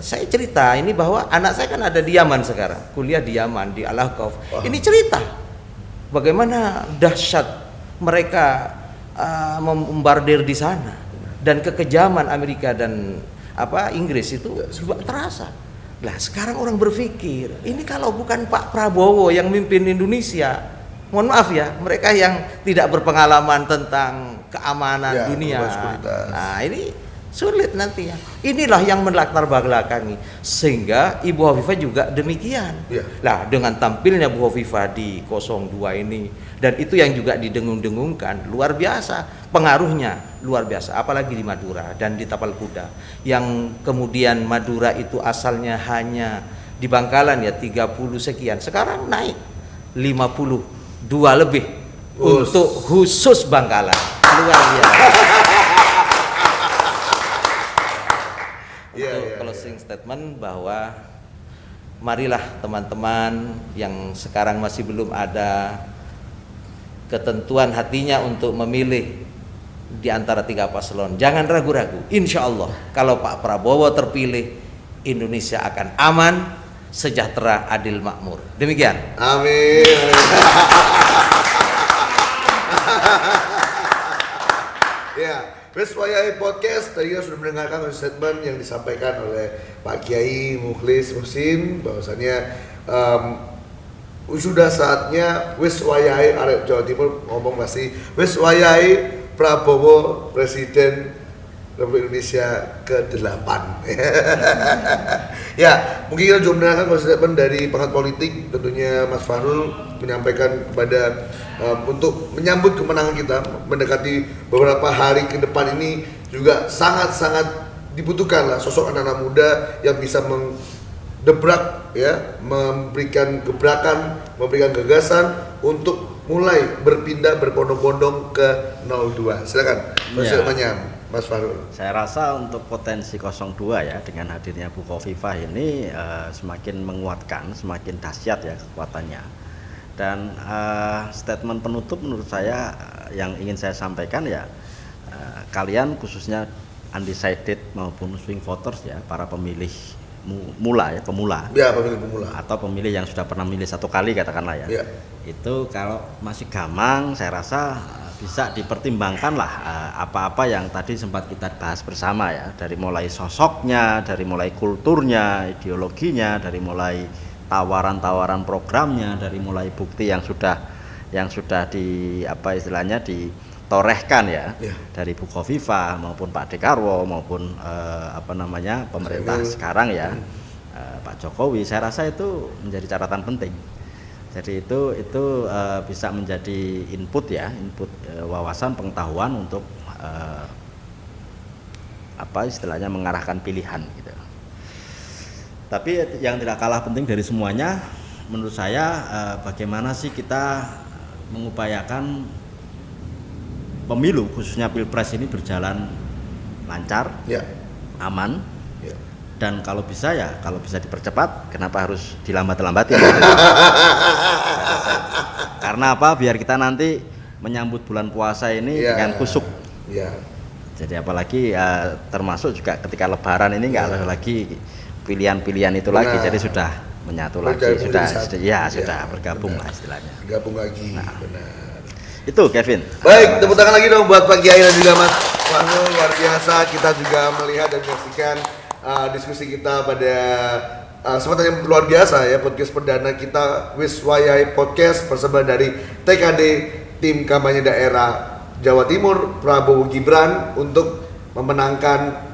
Saya cerita ini bahwa anak saya kan ada di Yaman sekarang, kuliah di Yaman di Al-Ahqaf. Ini cerita bagaimana dahsyat mereka membombardir di sana dan kekejaman Amerika dan Inggris itu juga terasa. Sekarang orang berpikir, ini kalau bukan Pak Prabowo yang mimpin Indonesia, mohon maaf ya, mereka yang tidak berpengalaman tentang keamanan dunia. Nah, ini sulit nantinya. Inilah yang melatar belakangi, sehingga Ibu Hovifah juga demikian. Lah, dengan tampilnya Bu Hovifah di 02 ini, dan itu yang juga didengung-dengungkan, luar biasa pengaruhnya, luar biasa, apalagi di Madura dan di Tapal Kuda, yang kemudian Madura itu asalnya hanya di Bangkalan ya 30 sekian, sekarang naik 52 lebih untuk khusus Bangkalan, luar biasa. Untuk closing statement bahwa marilah teman-teman yang sekarang masih belum ada ketentuan hatinya untuk memilih di antara 3 paslon, jangan ragu-ragu. Insya Allah kalau Pak Prabowo terpilih, Indonesia akan aman, sejahtera, adil, makmur. Demikian. Amin. Ya, Wis Wayahe Podcast tadi sudah mendengarkan statement yang disampaikan oleh Pak Kiai Mukhlis Muhsin, bahwasannya sudah saatnya Wis Wayahe arek Jawa Timur ngomong masih Wis Wayahe Prabowo Presiden Republik Indonesia ke-8. Ya, mungkin kita juga mendengarkan statement dari pengamat politik, tentunya Mas Fahrul menyampaikan kepada untuk menyambut kemenangan kita mendekati beberapa hari ke depan ini juga sangat-sangat dibutuhkan lah sosok anak-anak muda yang bisa mendebrak ya, memberikan gebrakan, memberikan gagasan untuk mulai berpindah berbondong-bondong ke 02. Silakan Mas Fahrul. Saya rasa untuk potensi 02 ya, dengan hadirnya Bu Hovifah ini semakin menguatkan, semakin dahsyat ya kekuatannya. Dan statement penutup menurut saya yang ingin saya sampaikan ya, kalian khususnya undecided maupun swing voters ya, para pemilih pemula pemilih pemula atau pemilih yang sudah pernah milih 1 kali katakanlah ya. Itu kalau masih gamang, saya rasa bisa dipertimbangkan lah apa-apa yang tadi sempat kita bahas bersama ya, dari mulai sosoknya, dari mulai kulturnya, ideologinya, dari mulai tawaran-tawaran programnya, dari mulai bukti yang sudah di apa istilahnya ditorehkan ya, dari Bu Hovifah maupun Pak Dekarwo maupun pemerintah sekarang ya, Pak Jokowi. Saya rasa itu menjadi catatan penting. Jadi itu bisa menjadi input ya, wawasan pengetahuan untuk mengarahkan pilihan gitu. Tapi yang tidak kalah penting dari semuanya menurut saya, bagaimana sih kita mengupayakan pemilu khususnya Pilpres ini berjalan lancar, aman, dan kalau bisa dipercepat, kenapa harus dilambat-lambatin? Karena apa? Biar kita nanti menyambut bulan puasa ini dengan kusuk. Jadi apalagi termasuk juga ketika Lebaran ini nggak ada lagi pilihan-pilihan itu lagi, jadi sudah menyatu lagi, sudah bergabung lah istilahnya. Bergabung lagi, benar. Itu Kevin. Baik, tepuk tangan lagi dong buat Pak Kiai dan juga Mas Fahrul, luar biasa. Kita juga melihat dan menyaksikan diskusi kita pada kesempatan yang luar biasa ya, podcast perdana kita Wis Wayahe Podcast bersama dari TKD Tim Kampanye Daerah Jawa Timur Prabowo Gibran untuk memenangkan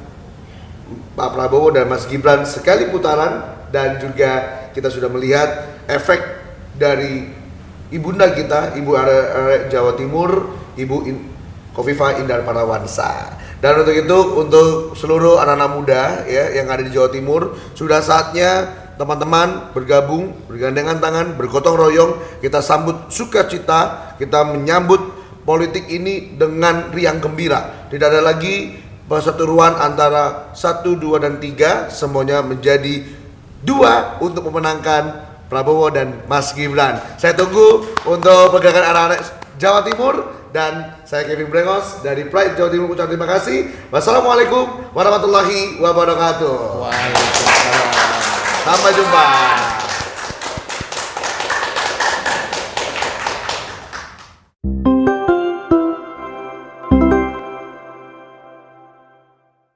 Pak Prabowo dan Mas Gibran sekali putaran, dan juga kita sudah melihat efek dari ibunda kita, Ibu Arek Jawa Timur, Ibu Hovifah Indar Parawansa. Dan untuk itu, untuk seluruh anak-anak muda ya yang ada di Jawa Timur, sudah saatnya teman-teman bergabung, bergandengan tangan, bergotong royong, kita sambut sukacita, kita menyambut politik ini dengan riang gembira. Tidak ada lagi perseteruan antara 1, 2, dan 3, semuanya menjadi 2 untuk memenangkan Prabowo dan Mas Gibran. Saya tunggu untuk pergerakan anak-anak Jawa Timur, dan saya Kevin Brengos dari Pride Jawa Timur ucapkan terima kasih. Wassalamualaikum warahmatullahi wabarakatuh. Waalaikumsalam. Sampai jumpa.